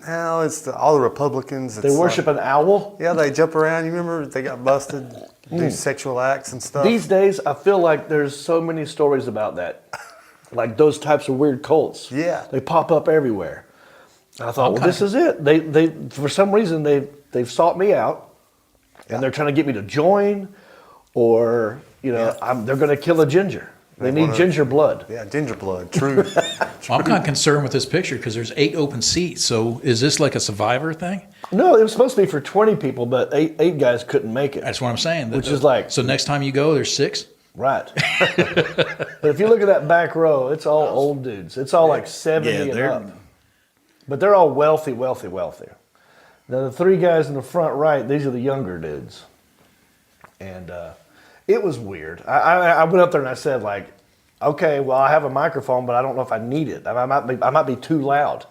No, it's all the Republicans. They worship an owl? Yeah, they jump around. You remember they got busted, do sexual acts and stuff? These days, I feel like there's so many stories about that. Like those types of weird cults. Yeah. They pop up everywhere. And I thought, well, this is it. They for some reason, they've sought me out, and they're trying to get me to join, or, they're going to kill a ginger. They need ginger blood. Yeah, ginger blood, true. Well, I'm kind of concerned with this picture because there's 8 open seats. So is this like a Survivor thing? No, it was supposed to be for 20 people, but eight guys couldn't make it. That's what I'm saying. Which is like... So next time you go, there's 6? Right. But if you look at that back row, it's all old dudes. It's all like 70 and up. But they're all wealthy. Now, the 3 guys in the front right, these are the younger dudes. And it was weird. I went up there and I said, like, okay, well, I have a microphone, but I don't know if I need it. I might be too loud.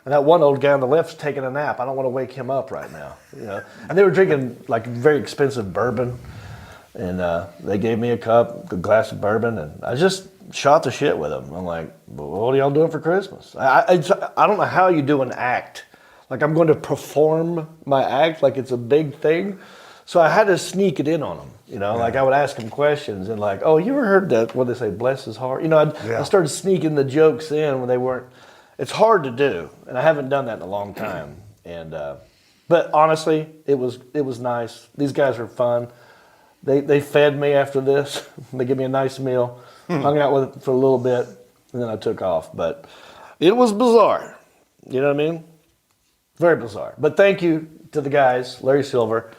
And that one old guy on the left's taking a nap. I don't want to wake him up right now. And they were drinking like very expensive bourbon. And they gave me a glass of bourbon, and I just shot the shit with them. I'm like, well, what are y'all doing for Christmas? I don't know how you do an act. Like I'm going to perform my act like it's a big thing. So I had to sneak it in on them. Like I would ask them questions and like, oh, you ever heard that, what they say, bless his heart? I started sneaking the jokes in when they weren't. It's hard to do, and I haven't done that in a long time. And but honestly, it was nice. These guys are fun. They fed me after this. They gave me a nice meal. Hung out with it for a little bit, and then I took off. But it was bizarre. You know what I mean? Very bizarre. But thank you to the guys, Larry Silver,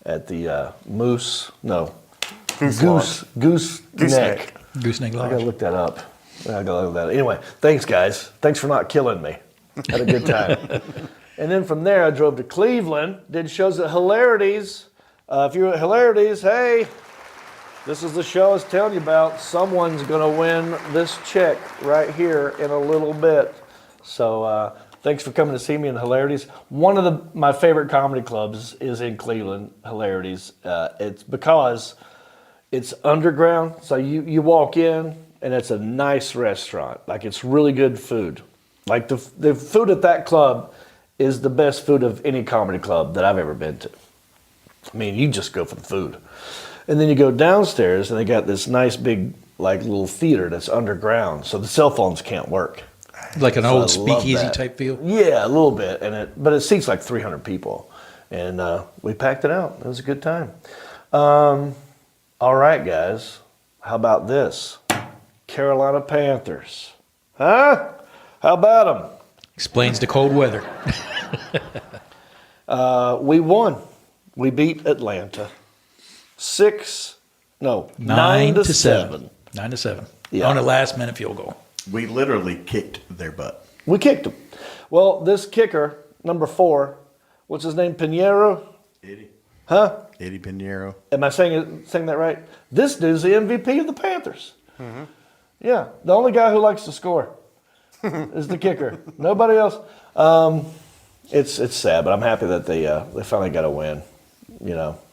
at the Gooseneck. Gooseneck Lodge. I gotta look that up. Anyway, thanks guys. Thanks for not killing me. Had a good time. And then from there, I drove to Cleveland. Did shows at Hilarities. If you're at Hilarities, hey, this is the show I was telling you about. Someone's gonna win this check right here in a little bit. So thanks for coming to see me in Hilarities. One of my favorite comedy clubs is in Cleveland, Hilarities. It's because it's underground. So you walk in and it's a nice restaurant. Like it's really good food. Like the food at that club is the best food of any comedy club that I've ever been to. I mean, you just go for the food. And then you go downstairs and they got this nice big like little theater that's underground. So the cell phones can't work. Like an old speakeasy type feel? Yeah, a little bit. But it seats like 300 people. And we packed it out. It was a good time. All right, guys. How about this? Carolina Panthers. Huh? How about them? Explains the cold weather. We won. We beat Atlanta. 9 to 7. 9 to 7. Yeah. On a last-minute field goal. We literally kicked their butt. We kicked them. Well, this kicker, number 4, what's his name? Pinheiro? Eddie. Huh? Eddie Pinheiro. Am I saying that right? This dude's the MVP of the Panthers. Mm-hmm. Yeah, the only guy who likes to score is the kicker. Nobody else. It's sad, but I'm happy that they finally got a win.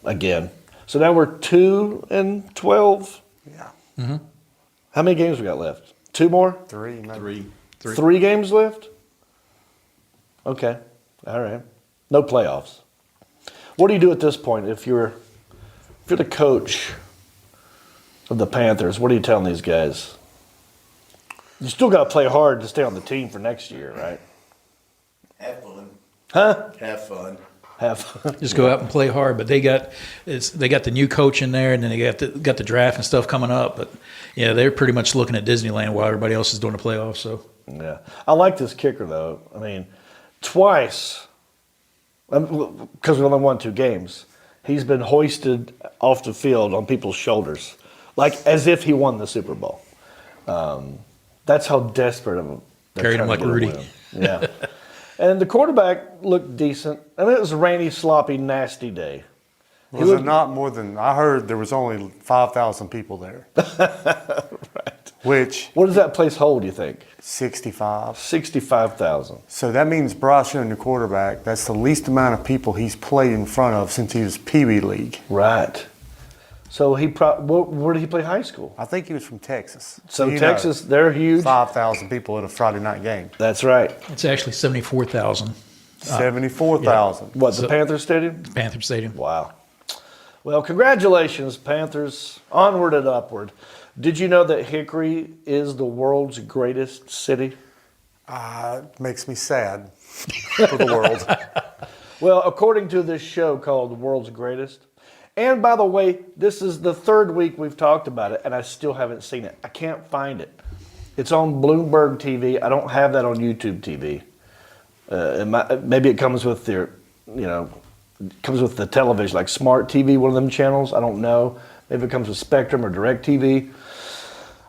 Again. So now we're 2-12. Yeah. Mm-hmm. How many games we got left? 2 more? 3, maybe. 3. 3 games left? Okay. All right. No playoffs. What do you do at this point if you're you're the coach of the Panthers, what are you telling these guys? You still got to play hard to stay on the team for next year, right? Have fun. Huh? Have fun. Have fun. Just go out and play hard. But they got the new coach in there, and then they got the draft and stuff coming up. But yeah, they're pretty much looking at Disneyland while everybody else is doing the playoffs. So Yeah. I like this kicker, though. I mean, twice, because we only won 2 games, he's been hoisted off the field on people's shoulders, like as if he won the Super Bowl. That's how desperate of him. Carried him like Rudy. Yeah. And the quarterback looked decent. I mean, it was a rainy, sloppy, nasty day. Was it not more than, I heard there was only 5,000 people there. Right. Which, What does that place hold, you think? 65. 65,000. So that means Bryce Young, the quarterback, that's the least amount of people he's played in front of since he was Pee Wee League. Right. So where did he play high school? I think he was from Texas. So you Texas, know, they're huge. 5,000 people at a Friday night game. That's right. it's actually 74,000. 74,000. What, the Panther Stadium? Panther Stadium. Wow. Well, congratulations, Panthers. Onward and upward. Did you know that Hickory is the world's greatest city? It makes me sad for the world. Well, according to this show called The World's Greatest, and by the way, this is the 3rd week we've talked about it, and I still haven't seen it. I can't find it. It's on Bloomberg TV. I don't have that on YouTube TV. Maybe it comes with comes with the television, like Smart TV, one of them channels. I don't know. Maybe it comes with Spectrum or Direct TV.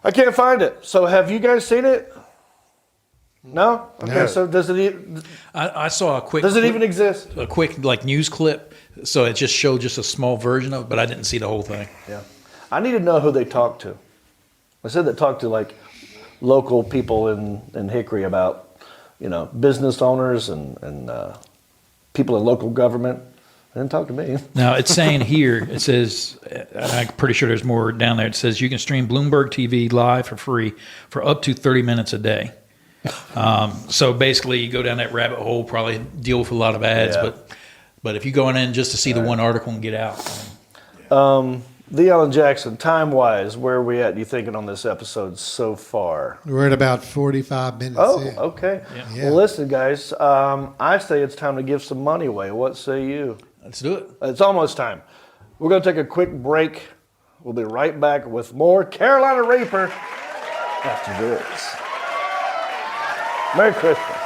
I can't find it. So have you guys seen it? No? Okay, No. so does it I saw a quick. does it even exist? a quick like news clip? So it just showed just a small version of it, but I didn't see the whole thing. Yeah. I need to know who they talked to. I said they talked to like local people in Hickory about, business owners and people in local government. They didn't talk to me. Now it's saying here, it says, and I'm pretty sure there's more down there. It says you can stream Bloomberg TV live for free for up to 30 minutes a day. So basically, you go down that rabbit hole, probably deal with a lot of ads, Yeah. but if you go in just to see the one article and get out. Leon and Jackson, time-wise, where are we at, you thinking, on this episode so far? We're at about 45 minutes Oh, in. okay. Yeah. Well, listen, guys, I say it's time to give some money away. What say you? Let's do it. It's almost time. We're going to take a quick break. We'll be right back with more Carolina Reaper after this. Merry Christmas.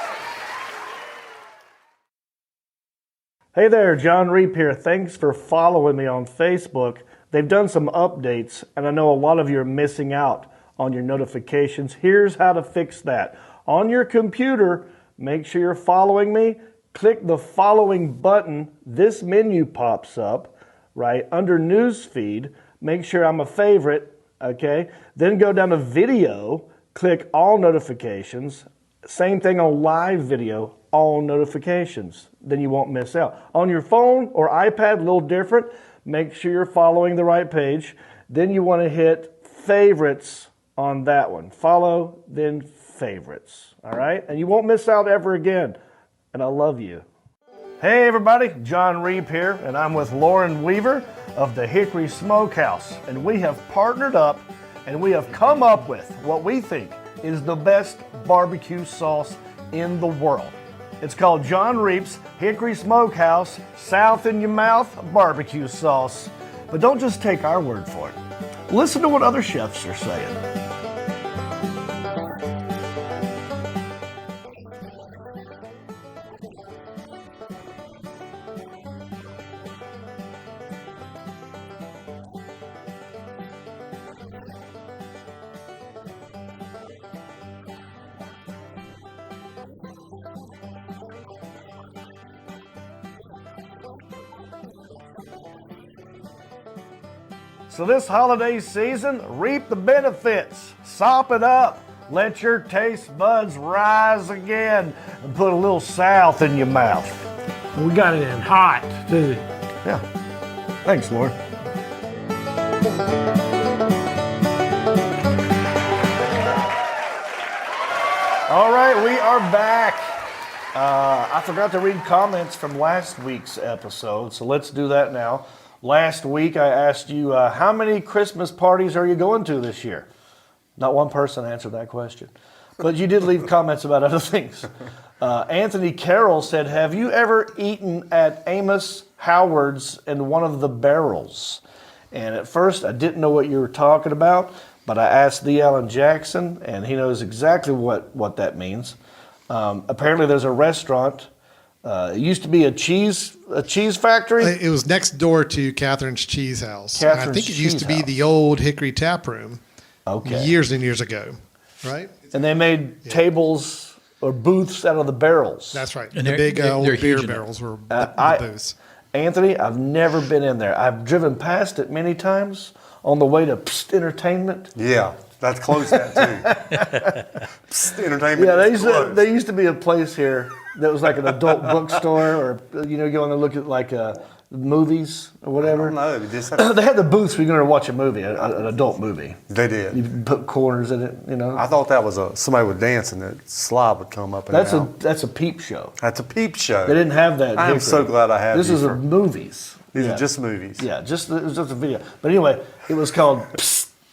Hey there, John Reap here. Thanks for following me on Facebook. They've done some updates, and I know a lot of you are missing out on your notifications. Here's how to fix that. On your computer, make sure you're following me. Click the following button. This menu pops up, right, under News Feed. Make sure I'm a favorite, okay? Then go down to Video, click All Notifications. Same thing on Live Video, All Notifications. Then you won't miss out. On your phone or iPad, a little different. Make sure you're following the right page. Then you want to hit Favorites on that one. Follow, then Favorites, all right? And you won't miss out ever again. And I love you. Hey everybody, John Reap here, and I'm with Lauren Weaver of the Hickory Smokehouse. And we have partnered up and we have come up with what we think is the best barbecue sauce in the world. It's called John Reap's Hickory Smokehouse South in Your Mouth Barbecue Sauce. But don't just take our word for it. Listen to what other chefs are saying. So this holiday season, reap the benefits, sop it up, let your taste buds rise again, and put a little South in your mouth. We got it in hot, too. Yeah. Thanks, Lord. All right, we are back. I forgot to read comments from last week's episode, so let's do that now. Last week I asked you, how many Christmas parties are you going to this year? Not one person answered that question. But you did leave comments about other things. Anthony Carroll said, have you ever eaten at Amos Howard's in one of the barrels? And at first I didn't know what you were talking about, but I asked D. Allen Jackson, and he knows exactly what that means. Apparently there's a restaurant. It used to be a cheese factory. It was next door to Catherine's Cheese House. And I Catherine's think it used to be Cheese House. the old Hickory tap room. Okay. Years and years ago, right? And they made tables or booths out of the barrels. That's right. And the they're- big old they're beer huge in barrels were Uh, the booths. Anthony, I've never been in there. I've driven past it many times on the way to Entertainment. Yeah, that's closed that too. Psst, entertainment. Yeah, is closed. there used to be a place here that was like an adult bookstore, or go in and look at like movies or I whatever. don't know. They just had, They had the booths where you're going to watch a movie, an adult movie. they did. You put corners in it, I thought that was somebody would dance and the slide would come up and out. That's a peep show. That's a peep show. They didn't have that. I am Hickory. so glad I have This these is for- movies. These Yeah. are just movies. Yeah, it was just a video. But anyway, it was called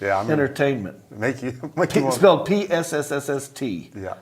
Yeah, I mean, Entertainment. make you Spelled PSSSST. Yeah.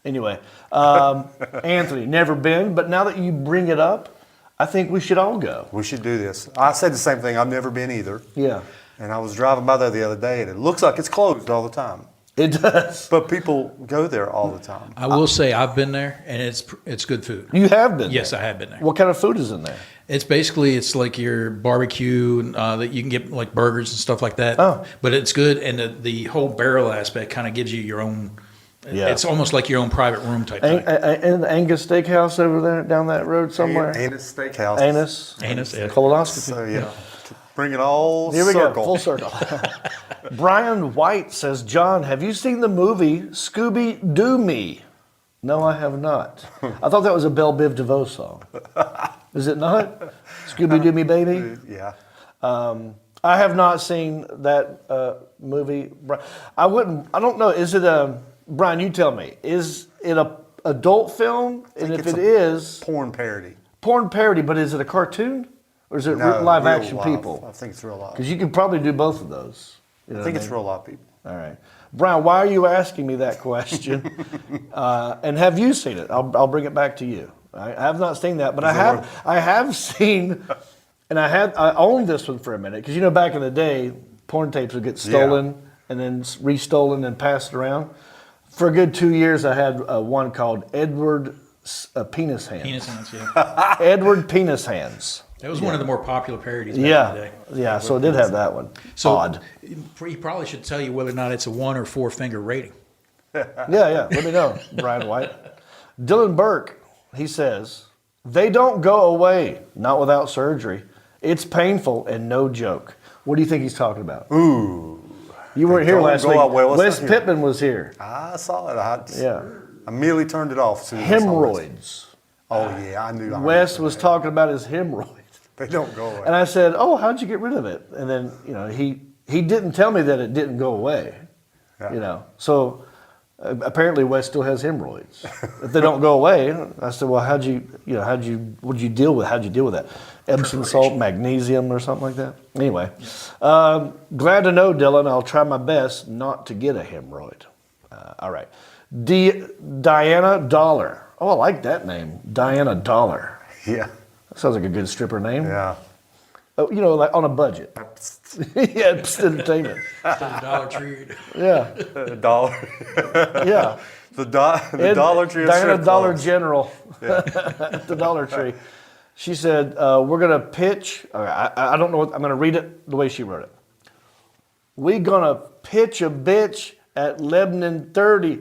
Anyway, Anthony, never been, but now that you bring it up, I think we should all go. We should do this. I said the same thing. I've never been either. Yeah, And I was driving by there the other day, and it looks like it's closed all the time. it does. But people go there all the time. I will say I've been there, and it's good food. You have been. Yes, there. I have been there. What kind of food is in there? It's like your barbecue that you can get like burgers and stuff like that. Oh. But it's good, and the whole barrel aspect kind of gives you your own. Yeah. It's almost like your own private room type thing. And the Angus Steakhouse over there down that road somewhere. Anus Steakhouse. Anus. Anus, yeah. Colonoscopy. So, yeah. Bring it all Here we circle. go, full circle. Brian White says, John, have you seen the movie Scooby-Doo Me? No, I have not. I thought that was a Belle Biv DeVoe song. Is it not? Scooby-Doo Me, baby? Yeah. I have not seen that movie. I don't know. Is it a, Brian, you tell me, is it a adult film? And if it's it a is, Porn parody. porn parody, but is it a cartoon? Or is it No, live real action live. people? I think it's real live. Because you could probably do both of those. You know I think what it's mean? real live people. All right. Brian, why are you asking me that question? And have you seen it? I'll bring it back to you. I have not seen that, but I have seen, and I owned this one for a minute, because back in the day, porn tapes would get stolen and then restolen and passed around. For a good 2 years, I had one called Edward Penis Hands. Penis hands, yeah. Edward Penis Hands. That was one of the more popular parodies back in the Yeah, day. yeah. So it did have that one. So Odd. he probably should tell you whether or not it's a 1 or 4 finger rating. Yeah. Let me know, Brian White. Dylan Burke, he says, they don't go away, not without surgery. It's painful and no joke. What do you think he's talking about? Ooh. You weren't They here don't last go week. away. What's Wes that here? Pittman was here. I saw it. Yeah. I immediately turned it off. As soon as I saw this. Hemorrhoids. Oh, yeah. I knew. Wes was talking about his hemorrhoids. They don't go away. And I said, oh, how'd you get rid of it? And then, he didn't tell me that it didn't go away. Yeah. So apparently Wes still has hemorrhoids. If they don't go away, I said, well, how'd you deal with that? Epsom salt, magnesium, or something like that? Anyway, glad to know, Dylan. I'll try my best not to get a hemorrhoid. All right. Diana Dollar. Oh, I like that name. Diana Dollar. Yeah. That sounds like a good stripper name. Yeah. Oh, like on a budget. Yeah, it's entertainment. Dollar Tree. Yeah, The dollar. yeah. the Dollar Tree of Diana strip Dollar clubs. General, the Dollar Tree. She said, we're going to pitch. I don't know. I'm going to read it the way she wrote it. We're going to pitch a bitch at Lebanon 30.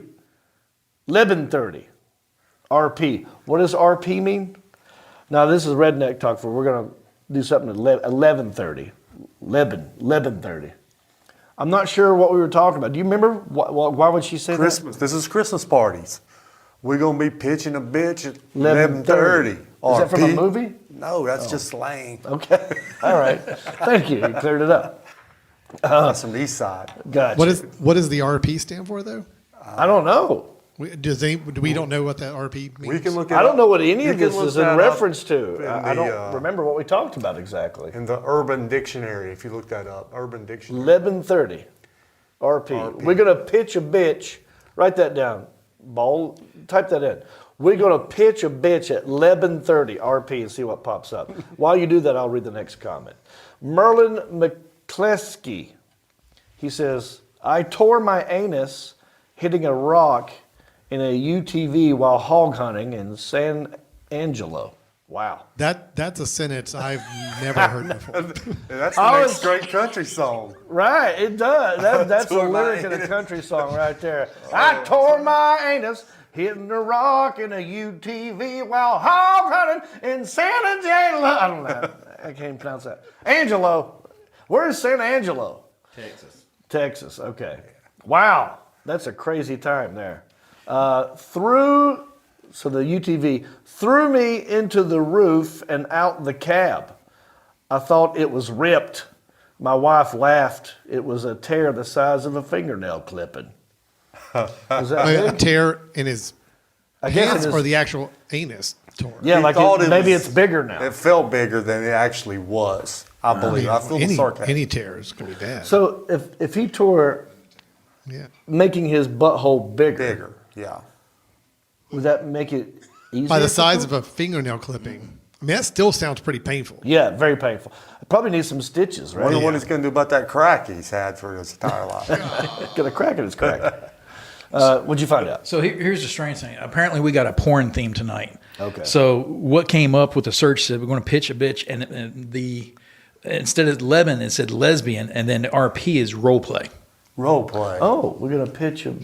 RP. What does RP mean? Now, this is redneck talk for. We're going to do something at 11:30. Lebanon 30. I'm not sure what we were talking about. Do you remember? Why would she say Christmas. This is Christmas parties. We're gonna be pitching a bitch at 11:30. 11:30. Is that from a movie? No, that's just slang. that? Okay. All right. Thank you. You cleared it up. That's from the east side. Gotcha. What does the RP stand for though? I don't know. We don't know what that RP means. We can look. I don't know what any You of can this look is in that up reference to. in I the, don't remember what we talked about exactly. in the Urban Dictionary. If you look that up, Urban Dictionary. 11:30 RP. We're going to pitch a bitch. Write that down. Ball, type that in. We're going to pitch a bitch at 11:30 RP and see what pops up. While you do that, I'll read the next comment. Merlin McCleskey. He says, I tore my anus hitting a rock in a UTV while hog hunting in San Angelo. Wow. That's a sentence I've never heard before. That's the next great country song. Right, it does. That's a Tore my lyric in a anus. country song right there. I tore my anus hitting a rock in a UTV while hog hunting in San Angelo. I don't know. I can't pronounce that. Angelo. Where's San Angelo? Texas, okay. Wow, that's a crazy time there. So the UTV threw me into the roof and out the cab. I thought it was ripped. My wife laughed. It was a tear the size of a fingernail clipping. Was that A big? tear in his I guess pants it is. or the actual anus tore? Yeah, He like thought maybe was- it's bigger now. It felt bigger than it actually was. I believe. I feel the sarcasm. Any tears can be bad. So if he tore, yeah. making his butthole Bigger, yeah. would that make it easier? By the for size him? of a fingernail clipping. I mean, that still sounds pretty painful. Yeah, very painful. Probably needs some stitches, right? Wonder what he's going to do about that crack he's had for his entire life. Got a crack in his crack. What'd you find out? So here's the strange thing. Apparently, we got a porn theme tonight. Okay. So what came up with the search said we're going to pitch a bitch, and the instead of lemon, it said lesbian, and then RP is role play. Role play. Oh, we're gonna pitch a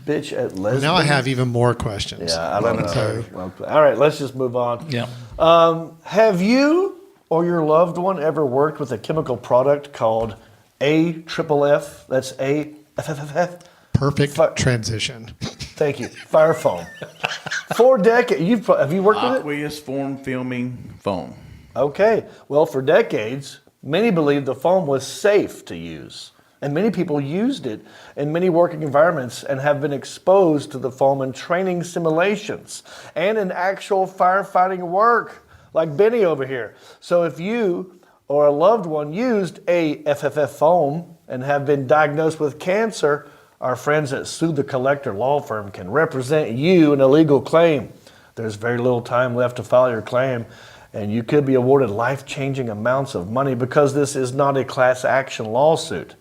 bitch at lesbian. Now I have even more questions. Yeah, I don't know. All right, let's just move on. Yeah. Have you or your loved one ever worked with a chemical product called AFFF? That's AFFF. Perfect transition. Thank you. Fire foam. For decades, have you worked with it? Aqueous form filming foam. Okay. Well, for decades, many believed the foam was safe to use. And many people used it in many working environments and have been exposed to the foam in training simulations and in actual firefighting work, like Benny over here. So if you or a loved one used AFFF foam and have been diagnosed with cancer, our friends at Sue the Collector Law Firm can represent you in a legal claim. There's very little time left to file your claim, and you could be awarded life-changing amounts of money because this is not a class action lawsuit.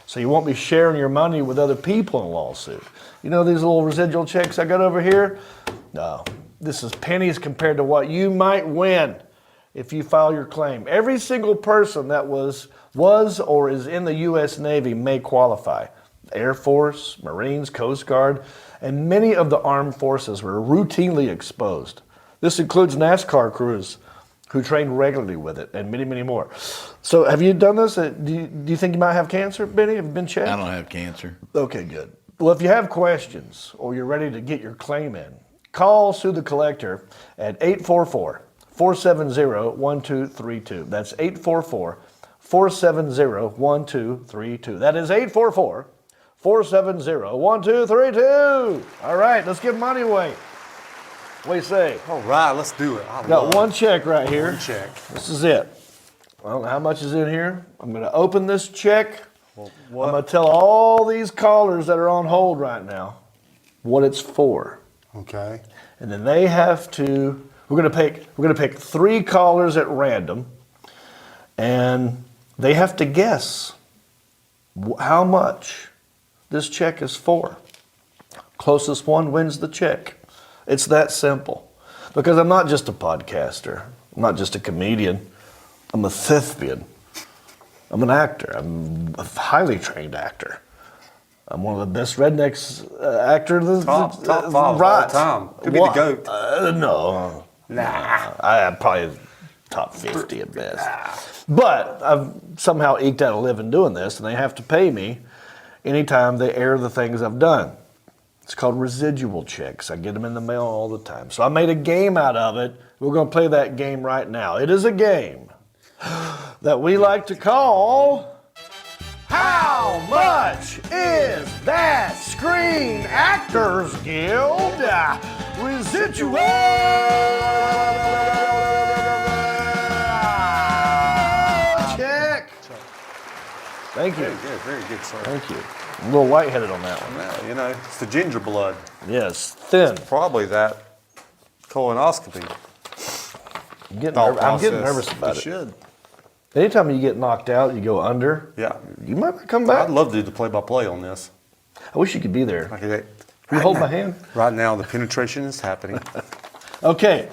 So you won't be sharing your money with other people in a lawsuit. You know these little residual checks I got over here? No, this is pennies compared to what you might win if you file your claim. Every single person that was or is in the U.S. Navy may qualify. Air Force, Marines, Coast Guard, and many of the armed forces were routinely exposed. This includes NASCAR crews who train regularly with it, and many, many more. So have you done this? Do you think you might have cancer, Benny? Have you been checked? I don't have cancer. Okay, good. Well, if you have questions or you're ready to get your claim in, call Sue the Collector at 844-470-1232. That's 844-470-1232. That is 844-470-1232. All right, let's give money away. What do you say? All right, let's do it. Got one check right here. One check. This is it. I don't know how much is in here. I'm going to open this check. I'm going to tell all these callers that are on hold right now what it's for. Okay. And then they have to, we're going to pick 3 callers at random, and they have to guess how much this check is for. Closest one wins the check. It's that simple. Because I'm not just a podcaster. I'm not just a comedian. I'm a thespian. I'm an actor. I'm a highly trained actor. I'm one of the best rednecks actors. Top 5 of all time. Could be the GOAT. No. Nah. I'm probably top 50 at best. But I've somehow eked out a living doing this, and they have to pay me anytime they air the things I've done. It's called residual checks. I get them in the mail all the time. So I made a game out of it. We're going to play that game right now. It is a game that we like to call How How much is that Screen Actors Guild residual? Check. Thank you. Very good, sir. Thank you. I'm a little white-headed on that one. Well, you know, it's the ginger blood. Yes, thin. Probably that colonoscopy. I'm getting nervous about it. Should. Anytime you get knocked out, you go under. Yeah. You might not come back. I'd love to do the play-by-play on this. I wish you could be there. Okay. Can you hold my hand? Right now, the penetration is happening. Okay.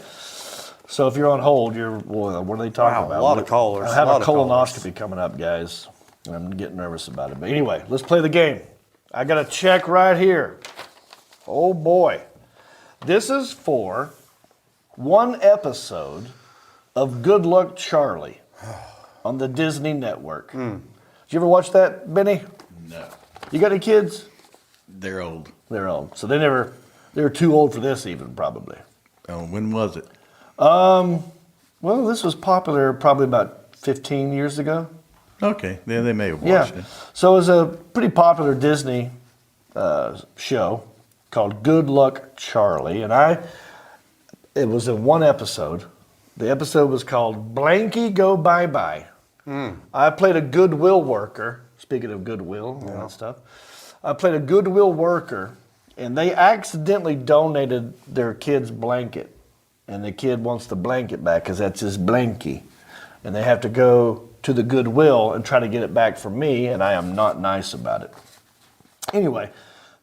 So if you're on hold, what are they talking Wow, about? a lot of callers. I have lot a of callers. colonoscopy coming up, guys. And I'm getting nervous about it. But anyway, let's play the game. I got a check right here. Oh boy. This is for one episode of Good Luck Charlie on the Disney Network. Did you ever watch that, Benny? No. You got any kids? They're old. They're old. So they were too old for this even, probably. Oh, when was it? Well, this was popular probably about 15 years ago. Okay, then they may have watched it. So it was a pretty popular Disney show called Good Luck Charlie, and it was in one episode. The episode was called Blanky Go Bye Bye. I played a goodwill worker. Speaking of goodwill and all that stuff, I played a goodwill worker, and they accidentally donated their kid's blanket, and the kid wants the blanket back because that's his blankie, and they have to go to the Goodwill and try to get it back from me, and I am not nice about it. Anyway,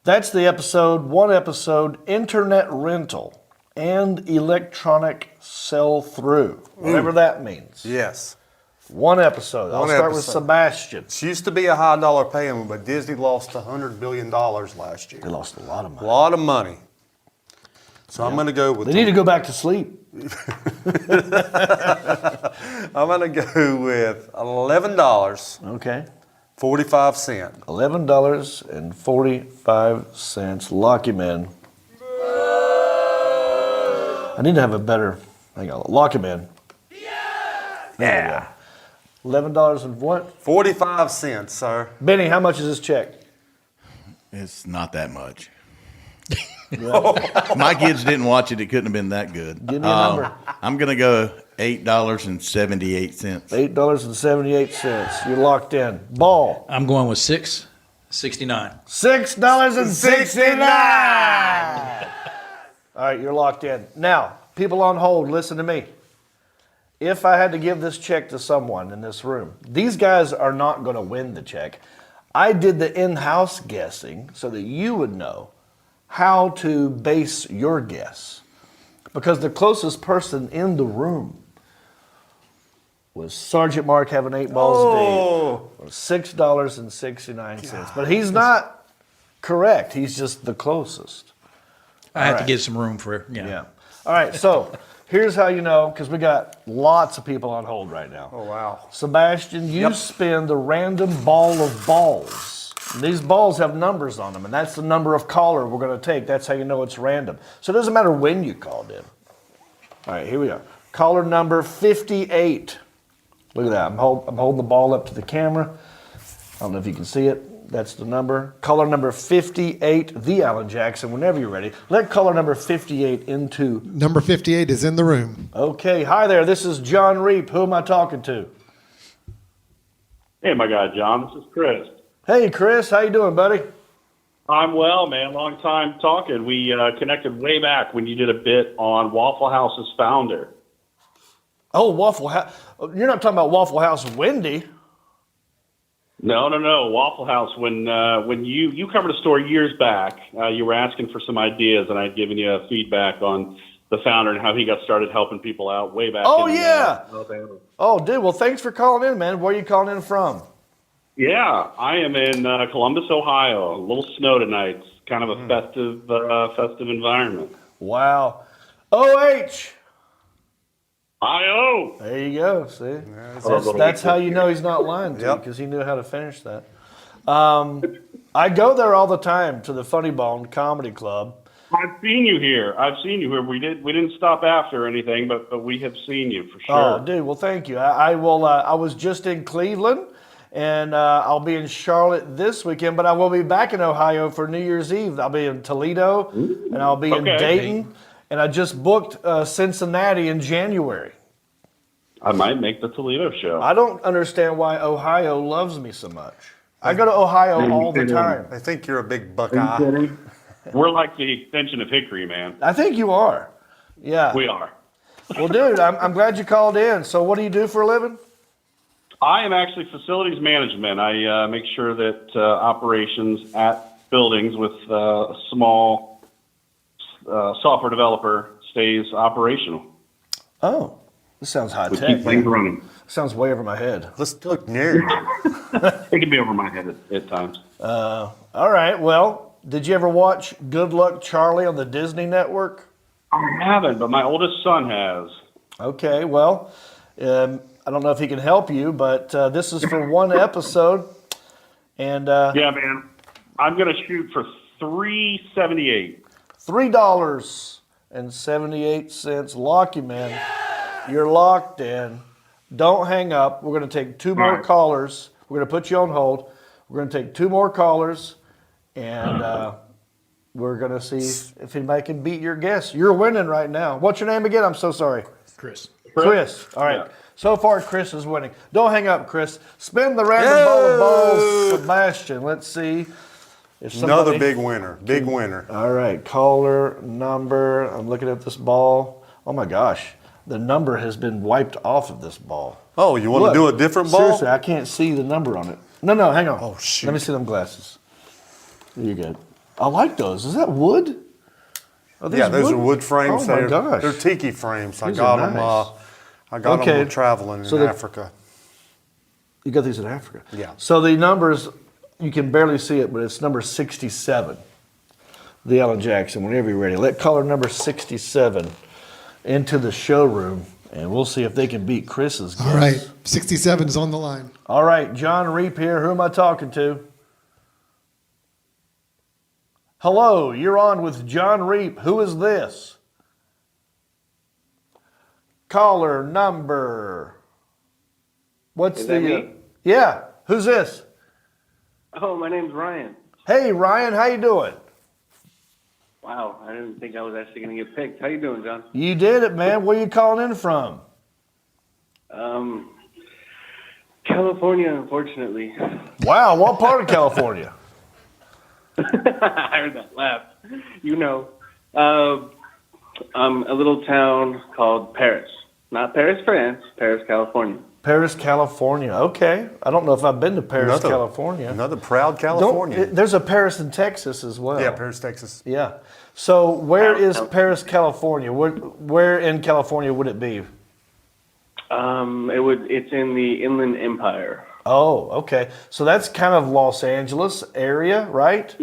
that's the episode, one episode, internet rental and electronic sell-through, whatever that means. Yes. One episode. I'll start with episode. Sebastian. It used to be a high dollar payment, but Disney lost $100 billion last year. They lost a lot of A money. lot of money. So I'm going to go with They need to go back to sleep. I'm going to go with $11.45. Okay. $11.45. Lock him in. I need to have a better. Hang on. Lock him in. Yeah. $11 and what? 45 cents, sir. Benny, how much is this check? It's not that much. My kids didn't watch it. It couldn't have been that good. Give me a number. I'm going to go $8.78. $8.78. You're locked in. Ball. I'm going with $6.69. $6.69. All right, you're locked in. Now, people on hold, listen to me. If I had to give this check to someone in this room, these guys are not going to win the check. I did the in-house guessing so that you would know how to base your guess. Because the closest person in the room was Sergeant Mark having 8 balls deep. $6.69. But he's not correct. He's just the closest. I have to give some room for Yeah. All right, so here's how you know, because we got lots of people on hold right now. Oh, wow. Sebastian, you spin the random ball of balls. These balls have numbers on them, and that's the number of caller we're going to take. That's how you know it's random. So it doesn't matter when you called in. All right, here we are. Caller number 58. Look at that. I'm holding the ball up to the camera. I don't know if you can see it. That's the number. Caller number 58, the Alan Jackson. Whenever you're ready, let caller number 58 into. Number 58 is in the room. Okay, hi there. This is John Reap. Who am I talking to? Hey, my guy, John. This is Chris. Hey, Chris. How you doing, buddy? I'm well, man. Long time talking. We connected way back when you did a bit on Waffle House's founder. Oh, Waffle House. You're not talking about Waffle House Wendy. No. Waffle House. When you covered a story years back, you were asking for some ideas, and I had given you feedback on the founder and how he got started helping people out way back. Oh, in, yeah. Alabama. Oh, dude. Well, thanks for calling in, man. Where are you calling in from? Yeah, I am in Columbus, Ohio. A little snow tonight. It's kind of a festive environment. Wow. OH. I-O. There you go. See, that's how you know he's not lying to you, because he knew how to finish that. I go there all the time to the Funny Bone Comedy Club. I've seen you here. We didn't stop after or anything, but we have seen you for sure. Oh, dude. Well, thank you. I will. I was just in Cleveland, And I'll be in Charlotte this weekend, but I will be back in Ohio for New Year's Eve. I'll be in Toledo, and I'll be in Okay. Dayton, and I just booked Cincinnati in January. I might make the Toledo show. I don't understand why Ohio loves me so much. I go to Ohio all the time. I think you're a big Buckeye. We're like the extension of Hickory, man. I think you are. Yeah. We are. Well, dude, I'm glad you called in. So what do you do for a living? I am actually facilities management. I make sure that operations at buildings with a small software developer stays operational. Oh, this sounds high We tech. keep things running. Sounds way over my head. Let's look near. It can be over my head at times. All right. Well, did you ever watch Good Luck Charlie on the Disney Network? I haven't, but my oldest son has. Okay. Well, I don't know if he can help you, but this is for one episode. And Yeah, man. I'm going to shoot for $3.78. $3.78. Lock you, man. You're locked in. Don't hang up. We're going to take two more right. callers. We're going to put you on hold. We're going to take two more callers, and we're going to see if anybody can beat your guess. You're winning right now. What's your name again? I'm so sorry. Chris. Chris. All right. Yeah. So far, Chris is winning. Don't hang up, Chris. Spin the random ball of balls, Sebastian. Let's see if somebody... Another big winner. Big winner. All right, caller number. I'm looking at this ball. Oh my gosh, the number has been wiped off of this ball. Oh, you want Look, to do a different ball? Seriously, I can't see the number on it. No, hang on. Oh, shoot. Let me see them glasses. You're good. I like those. Is that wood? Are these Yeah, those are wood frames. Oh my gosh. They're tiki frames. These are nice. I got Okay. them traveling So in the- Africa. You got these in Africa? Yeah. So the numbers, you can barely see it, but it's number 67. The Alan Jackson, whenever you're ready. Let caller number 67 into the showroom, and we'll see if they can beat Chris's guess. All right, 67 is on the line. All right, John Reap here. Who am I talking to? Hello, you're on with John Reap. Who is this? Caller number. What's Is the? that me? Yeah. Who's this? Oh, my name's Ryan. Hey, Ryan. How you doing? Wow, I didn't think I was actually going to get picked. How you doing, John? You did it, man. Where you calling in from? California, unfortunately. Wow. What part of California? I heard that laugh. You know, a little town called Paris. Not Paris, France. Paris, California. Paris, California. Okay. I don't know if I've been to Paris, California. Another proud California. There's a Paris in Texas as well. Yeah, Paris, Texas. Yeah. So where is Paris, California? Where in California would it be? It's in the Inland Empire. Oh, okay. So that's kind of Los Angeles area, right?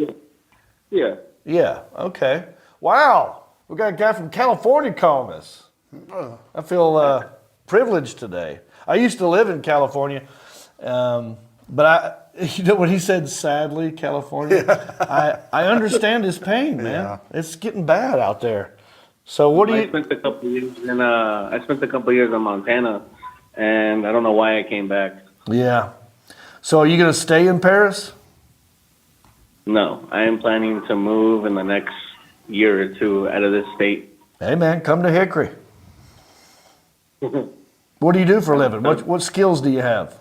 Yeah. Yeah. Okay. Wow. We got a guy from California calling us. I feel privileged today. I used to live in California, but you know when he said sadly California, I understand his pain, man. Yeah. It's getting bad out there. So what do I you? spent a couple of years in Montana, and I don't know why I came back. Yeah. So are you going to stay in Paris? No, I am planning to move in the next year or two out of this state. Hey, man, come to Hickory. What do you do for a living? What skills do you have?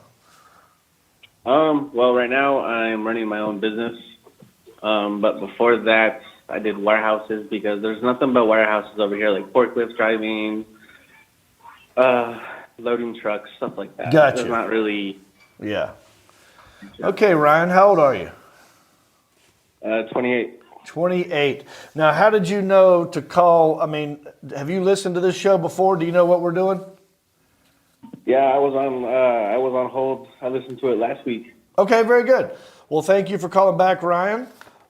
Well, right now I'm running my own business. But before that, I did warehouses because there's nothing but warehouses over here, like forklift driving, loading trucks, stuff like that. Gotcha. There's not really. Yeah. Okay, Ryan, how old are you? 28. 28. Now, how did you know to call? I mean, have you listened to this show before? Do you know what we're doing? Yeah, I was on hold. I listened to it last week. Okay, very good. Well, thank you for calling back, Ryan.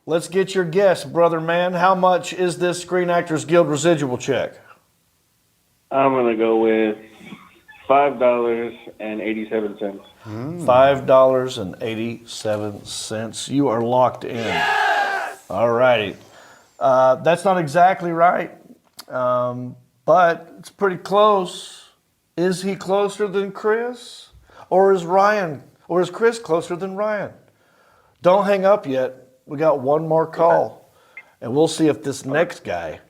Let's get your guess, brother man. How much is this Screen Actors Guild residual check? I'm gonna go with $5.87. $5.87. You are locked in. Yes! All righty. That's not exactly right, but it's pretty close. Is he closer than Chris? Or is Ryan? Or is Chris closer than Ryan? Don't hang up yet. We got one more call. And we'll see if this next guy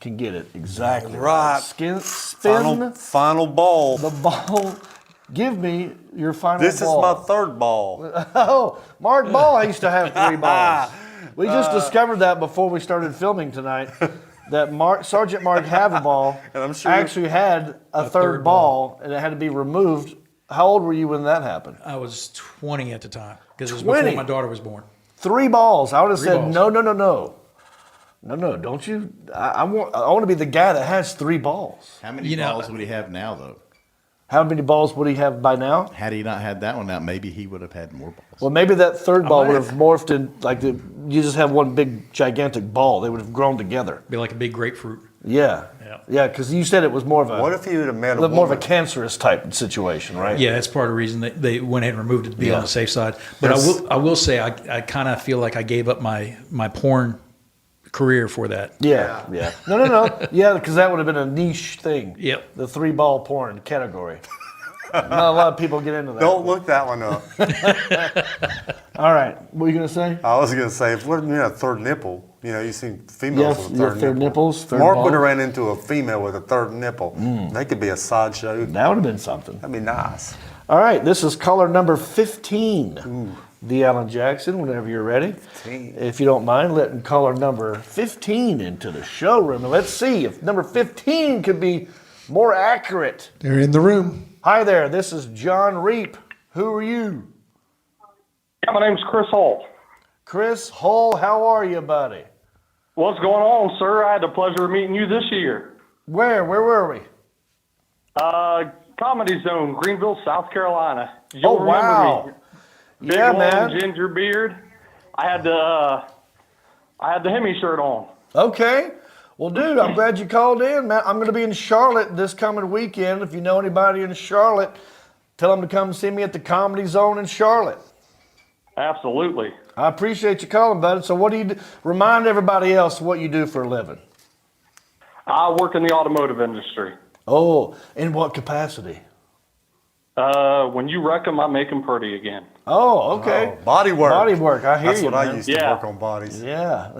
can get it exactly Right. Spin Final ball. the ball. Give me your final This ball. is my third ball. Oh, Mark Ball used to have 3 balls. We just discovered that before we started filming tonight. That Sergeant Mark Haverball And I'm sure actually had a third ball, and it had to be removed. How old were you when that happened? I was 20 at the time because it was 20? before my daughter was born. 3 balls. I would have 3 said balls. no. Don't you? I want to be the guy that has 3 balls. How many balls would he have now, though? How many balls would he have by now? Had he not had that one out, maybe he would have had more balls. Well, maybe that third ball would have morphed in you just have one big gigantic ball. They would have grown together. Be like a big grapefruit. Yeah, because you said it was more of a What if you would have met a more of a woman? cancerous type situation, right? Yeah, that's part of the reason they went ahead and removed it to be on the safe side. But Yes. I will say I kind of feel like I gave up my porn career for that. Yeah. No. Yeah, because that would have been a niche thing. Yep. The 3-ball porn category. Not a lot of people get into that. Don't look that one up. All right, what were you gonna say? I was going to say, if you had a third nipple, you see females with a Yeah, third third nipple. nipples, third Mark would balls. have ran into a female with a third nipple. They could be a sideshow. That would have been something. That'd be nice. All right, this is caller number 15. D. Allen Jackson, whenever you're ready. 15. If you don't mind letting caller number 15 into the showroom. And let's see if number 15 could be more accurate. They're in the room. Hi there, this is John Reap. Who are you? Yeah, my name's Chris Holt. Chris Hull, how are you, buddy? What's going on, sir? I had the pleasure of meeting you this year. Where were we? Comedy Zone, Greenville, South Carolina. Oh, You'll remember wow. me. Big, Yeah, long, man. ginger beard. I had the Hemi shirt on. Okay. Well, dude, I'm glad you called in, man. I'm going to be in Charlotte this coming weekend. If you know anybody in Charlotte, tell them to come see me at the Comedy Zone in Charlotte. Absolutely. I appreciate you calling, buddy. So what do you do? Remind everybody else what you do for a living. I work in the automotive industry. Oh, in what capacity? When you wreck them, I make them pretty again. Oh, okay. Oh, body work. Body work, I hear That's you, what I man. used to Yeah. work on bodies. Yeah.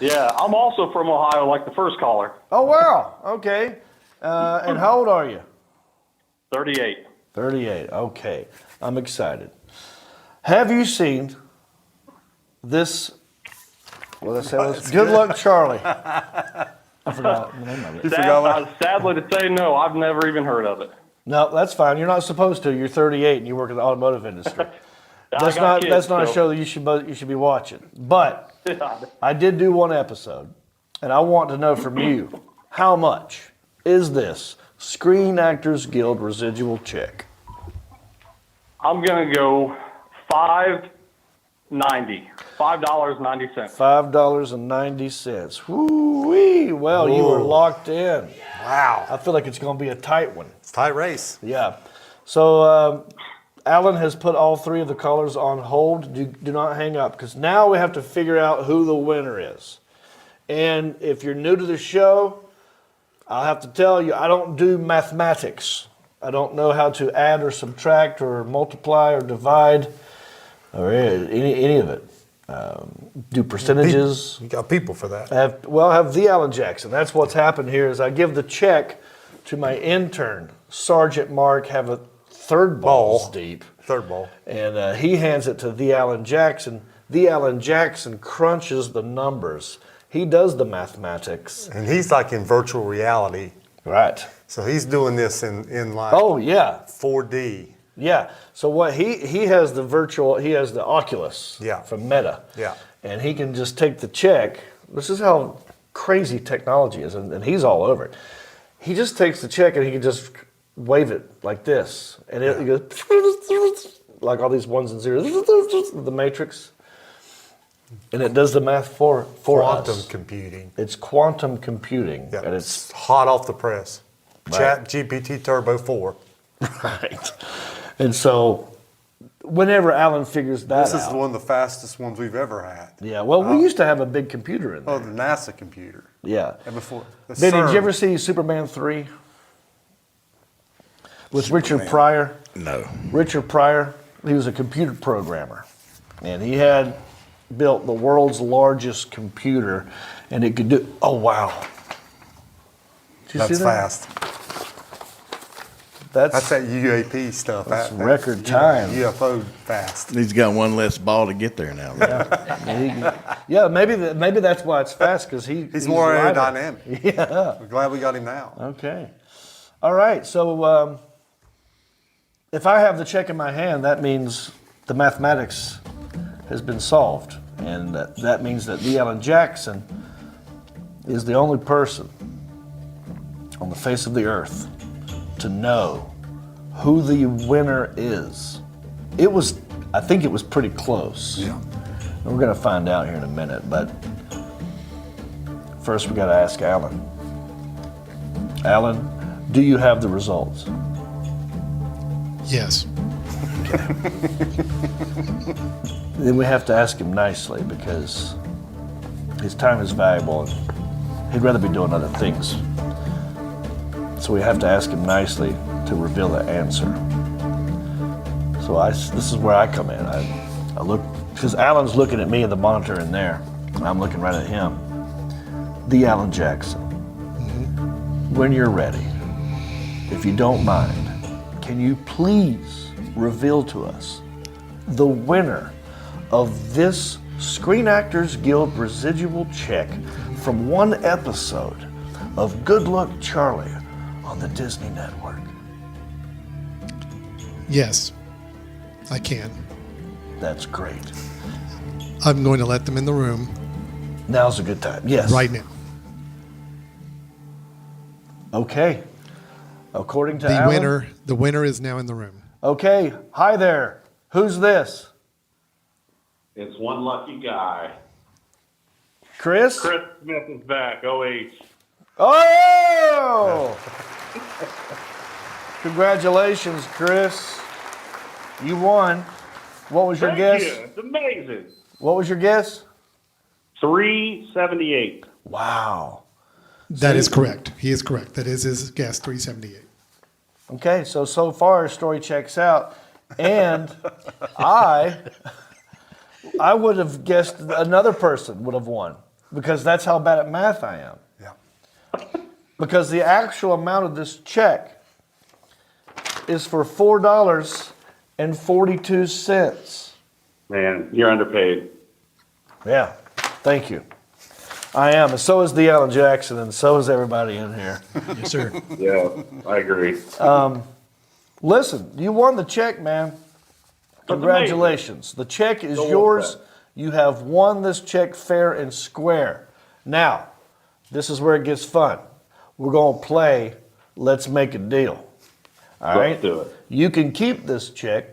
Yeah, I'm also from Ohio, like the first caller. Oh, wow. Okay. And how old are you? 38. 38. Okay. I'm excited. Have you seen this? Well, that was Good Luck Charlie. I forgot the name of it. Sadly to say, no, I've never even heard of it. No, that's fine. You're not supposed to. You're 38 and you work in the automotive industry. That's got kids, not a so- show that you should be watching. But I did do one episode, and I want to know from you, how much is this Screen Actors Guild residual check? I'm gonna go $5.90. $5.90. $5.90. Woo-wee. Well, you were Whoa. locked in. Wow. I feel like it's going to be a tight one. It's a tight race. Yeah. So Alan has put all 3 of the callers on hold. Do not hang up, because now we have to figure out who the winner is. And if you're new to the show, I'll have to tell you, I don't do mathematics. I don't know how to add or subtract or multiply or divide or any of it. Do percentages. You got people for that. I have the Alan Jackson. That's what's happened here is I give the check to my intern, Sergeant Mark, have a third balls deep. Third ball. And he hands it to the Alan Jackson. The Alan Jackson crunches the numbers. He does the mathematics. And he's like in virtual reality. Right. So he's doing this in like Oh, yeah. 4D. Yeah. So what he has the Oculus from Meta. Yeah. And he can just take the check. This is how crazy technology is, and he's all over it. He just takes the check and he can just wave it like this. And it goes like all these ones and zeros, the matrix. And it does the math for Quantum us. computing. It's quantum computing. Yeah. And It's hot off the press. Right. Chat GPT Turbo 4. right. And so whenever Alan figures that This is out. one of the fastest ones we've ever had. Yeah, well, we used to have a big computer in there. Oh, the NASA computer. Yeah. And before. the Benny, did CERN. you ever see Superman 3? With Richard Pryor? No. Richard Pryor he was a computer programmer, and he had built the world's largest computer, and it could do. Oh wow! Did you That's see that? fast. That's that UAP stuff. That's record time. UFO fast. He's got one less ball to get there now. Yeah, maybe that's why it's fast, because he's more lighter. aerodynamic. Yeah. We're glad we got him now. Okay. All right. So if I have the check in my hand, that means the mathematics has been solved, and that means that D. Allen Jackson is the only person on the face of the earth to know who the winner is. I think it was pretty close. Yeah. And we're gonna find out here in a minute, but first we gotta ask Alan. Alan, do you have the results? Yes. Then we have to ask him nicely, because his time is valuable and he'd rather be doing other things. So we have to ask him nicely to reveal the answer. So this is where I come in. I look, because Alan's looking at me at the monitor in there, and I'm looking right at him. The Alan Jackson. When you're ready, if you don't mind, can you please reveal to us the winner of this Screen Actors Guild residual check from one episode of Good Luck Charlie on the Disney Network? Yes, I can. That's great. I'm going to let them in the room Now's a good time. Yes. right now. Okay. According to Alan, The winner is now in the room. Okay. Hi there. Who's this? It's one lucky guy. Chris? Chris Smith is back. OH. Oh! Congratulations, Chris. You won. What was your Thank guess? you. It's amazing. What was your guess? 378. Wow. That is correct. He is correct. That is his guess, 378. Okay, so far his story checks out. And I would have guessed another person would have won, because that's how bad at math I am. Yeah. Because the actual amount of this check is for $4.42. Man, you're underpaid. Yeah, thank you. I am, and so is the Alan Jackson, and so is everybody in here. Yes, sir. Yeah, I agree. Listen, you won the check, man. Congratulations. The check is yours. You have won this check fair and square. Now, this is where it gets fun. We're going to play Let's Make a Deal. All right? Let's do it. You can keep this check,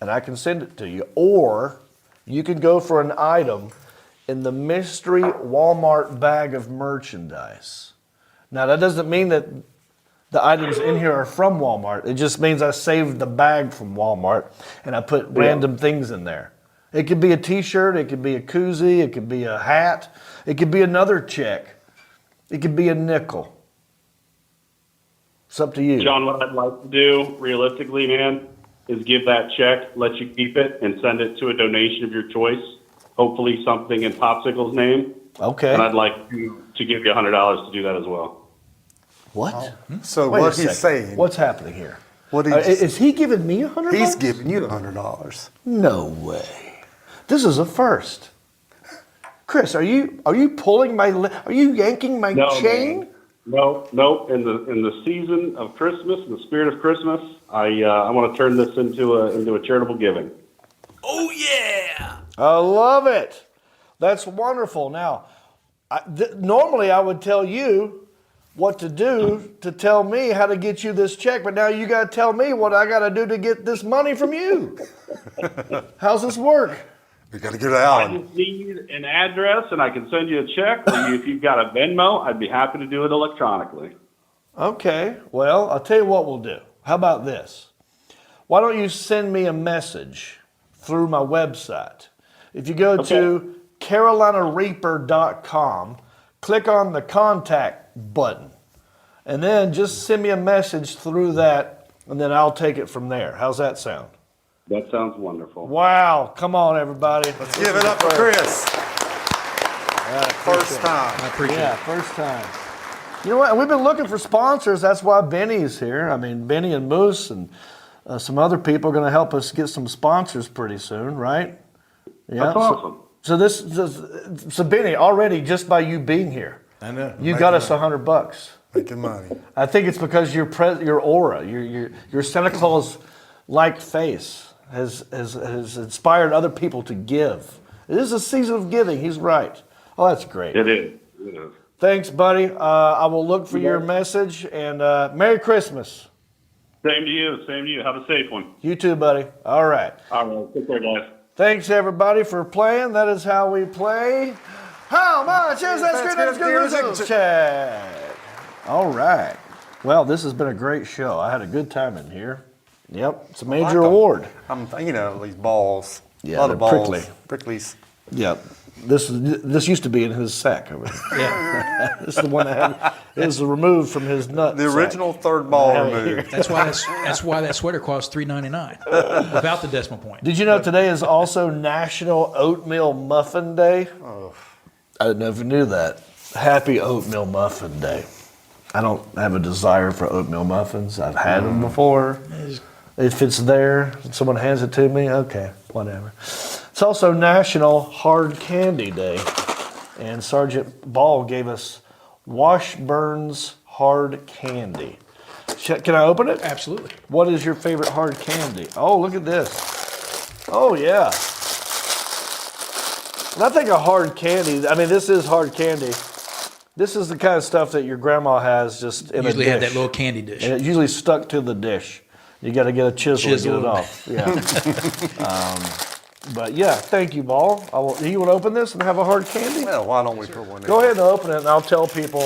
and I can send it to you, or you can go for an item in the mystery Walmart bag of merchandise. Now, that doesn't mean that the items in here are from Walmart. It just means I saved the bag from Walmart and I put random things in there. It could be a t-shirt, it could be a koozie, it could be a hat, it could be another check, it could be a nickel. It's up to you. John, what I'd like to do, realistically, man, is give that check, let you keep it, and send it to a donation of your choice. Hopefully something in Popsicle's name. Okay. And I'd like to give you $100 to do that as well. What? So Wait what a he's second. saying, What's happening here? what he Is he giving me $100? he's giving you $100. No way. This is a first. Chris, are you pulling my? Are you yanking my chain? Man. No. In the season of Christmas, in the spirit of Christmas, I want to turn this into a charitable giving. Oh, yeah. I love it. That's wonderful. Now, normally I would tell you what to do to tell me how to get you this check, but now you got to tell me what I got to do to get this money from you. How's this work? We got to go to I Alan. just need an address, and I can send you a check. Or if you've got a Venmo, I'd be happy to do it electronically. Okay. Well, I'll tell you what we'll do. How about this? Why don't you send me a message through my website? If you go to carolinareaper.com, click on the contact button, and then just send me a message through that, and then I'll take it from there. How's that sound? That sounds wonderful. Wow. Come on, everybody. Let's give it up for Chris. First time. I appreciate Yeah, it. first time. You know what? We've been looking for sponsors. That's why Benny's here. I mean, Benny and Moose and some other people are going to help us get some sponsors pretty soon, right? Yeah. That's awesome. So Benny, already just by you being here, I know. you got us $100. Making money. I think it's because your aura, your Santa Claus-like face has inspired other people to give. It is a season of giving. He's right. Oh, that's great. It is. It is. Thanks, buddy. I will look for your message, and Merry Christmas. Same to you. Same to you. Have a safe one. You too, buddy. All right. All right. Take care, guys. Thanks, everybody, for playing. That is how we play. How much is that Chat? All right. Well, this has been a great show. I had a good time in here. Yep, it's a major award. I'm thinking of these balls. Yeah, a lot they're of balls. prickly. Pricklies. Yep. This used to be in his sack over there. Yeah. This is the one that it was removed from his nut. The original third ball removed. That's why that sweater costs $3.99 without the decimal point. Did you know today is also National Oatmeal Muffin Day? Oh. I don't know if you knew that. Happy Oatmeal Muffin Day. I don't have a desire for oatmeal muffins. I've had them before. If it's there, someone hands it to me, okay, whatever. It's also National Hard Candy Day. And Sergeant Ball gave us Washburn's Hard Candy. Can I open it? Absolutely. What is your favorite hard candy? Oh, look at this. Oh, yeah. When I think of hard candy, I mean, this is hard candy. This is the kind of stuff that your grandma has just in Usually a dish. had that little candy dish. And it usually stuck to the dish. You got to get a chisel to get it off. Yeah. But yeah, thank you, Ball. You want to open this and have a hard candy? Well, why don't we put one in? Go ahead and open it, and I'll tell people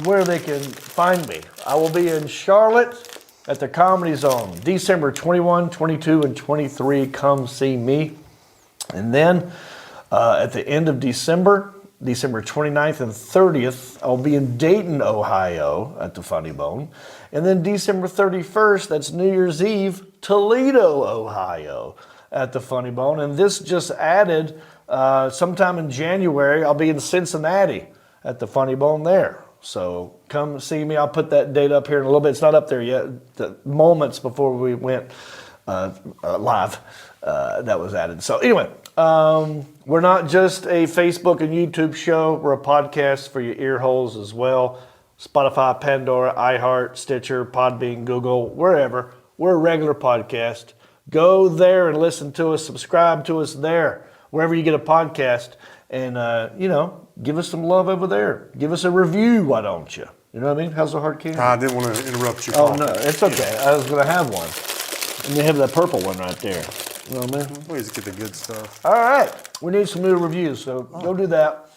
where they can find me. I will be in Charlotte at the Comedy Zone, December 21, 22, and 23. Come see me. And then at the end of December 29th and 30th, I'll be in Dayton, Ohio at the Funny Bone. And then December 31st, that's New Year's Eve, Toledo, Ohio at the Funny Bone. And this just added sometime in January, I'll be in Cincinnati at the Funny Bone there. So come see me. I'll put that date up here in a little bit. It's not up there yet. The moments before we went live, that was added. So anyway, we're not just a Facebook and YouTube show. We're a podcast for your ear holes as well. Spotify, Pandora, iHeart, Stitcher, Podbean, Google, wherever. We're a regular podcast. Go there and listen to us. Subscribe to us there, wherever you get a podcast. And, give us some love over there. Give us a review, why don't you? You know what I mean? How's the hard candy? I didn't want to interrupt you. Oh, no, it's okay. I was going to have one. And they have that purple one right there. You know what I mean? We just get the good stuff. All right. We need some new reviews, so go do that.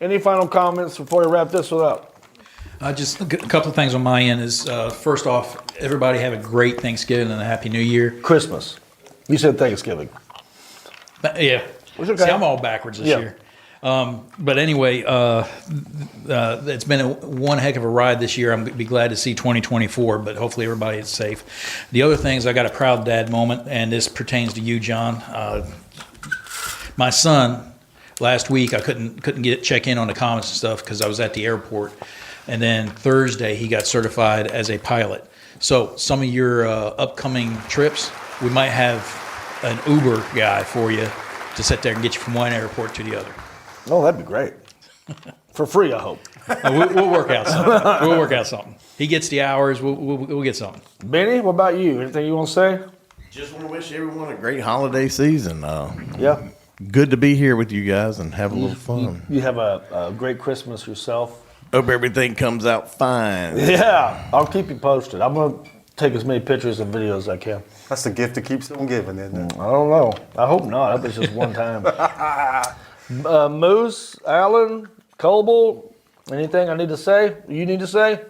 Any final comments before we wrap this one up? Just a couple of things on my end is, first off, everybody have a great Thanksgiving and a Happy New Year. Christmas. You said Thanksgiving. Yeah. It's okay. See, I'm all backwards this year. But anyway, it's been one heck of a ride this year. I'm going to be glad to see 2024, but hopefully everybody is safe. The other thing is I got a proud dad moment, and this pertains to you, John. My son, last week, I couldn't check in on the comments and stuff because I was at the airport. And then Thursday, he got certified as a pilot. So some of your upcoming trips, we might have an Uber guy for you to sit there and get you from one airport to the other. Oh, that'd be great. For free, I hope. We'll work out something. We'll work out something. He gets the hours. We'll get something. Benny, what about you? Anything you want to say? Just want to wish everyone a great holiday season. Yeah. Good to be here with you guys and have a little fun. You have a great Christmas yourself. Hope everything comes out fine. Yeah, I'll keep you posted. I'm going to take as many pictures and videos as I can. That's the gift that keeps on giving, isn't it? I don't know. I hope not. I hope it's just one time. Moose, Alan, Coble, anything I need to say? You need to say?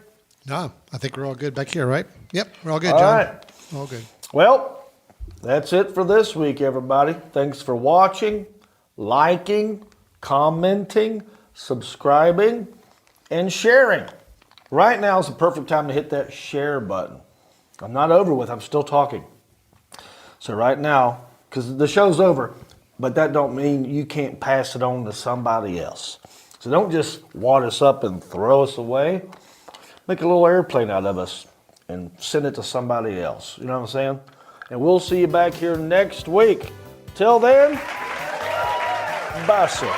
No, I think we're all good back here, right? Yep, we're all good, All John. right. All good. Well, that's it for this week, everybody. Thanks for watching, liking, commenting, subscribing, and sharing. Right now is the perfect time to hit that share button. I'm not over with. I'm still talking. So right now, because the show's over, but that don't mean you can't pass it on to somebody else. So don't just wad us up and throw us away. Make a little airplane out of us and send it to somebody else. You know what I'm saying? And we'll see you back here next week. Till then, bye, sir.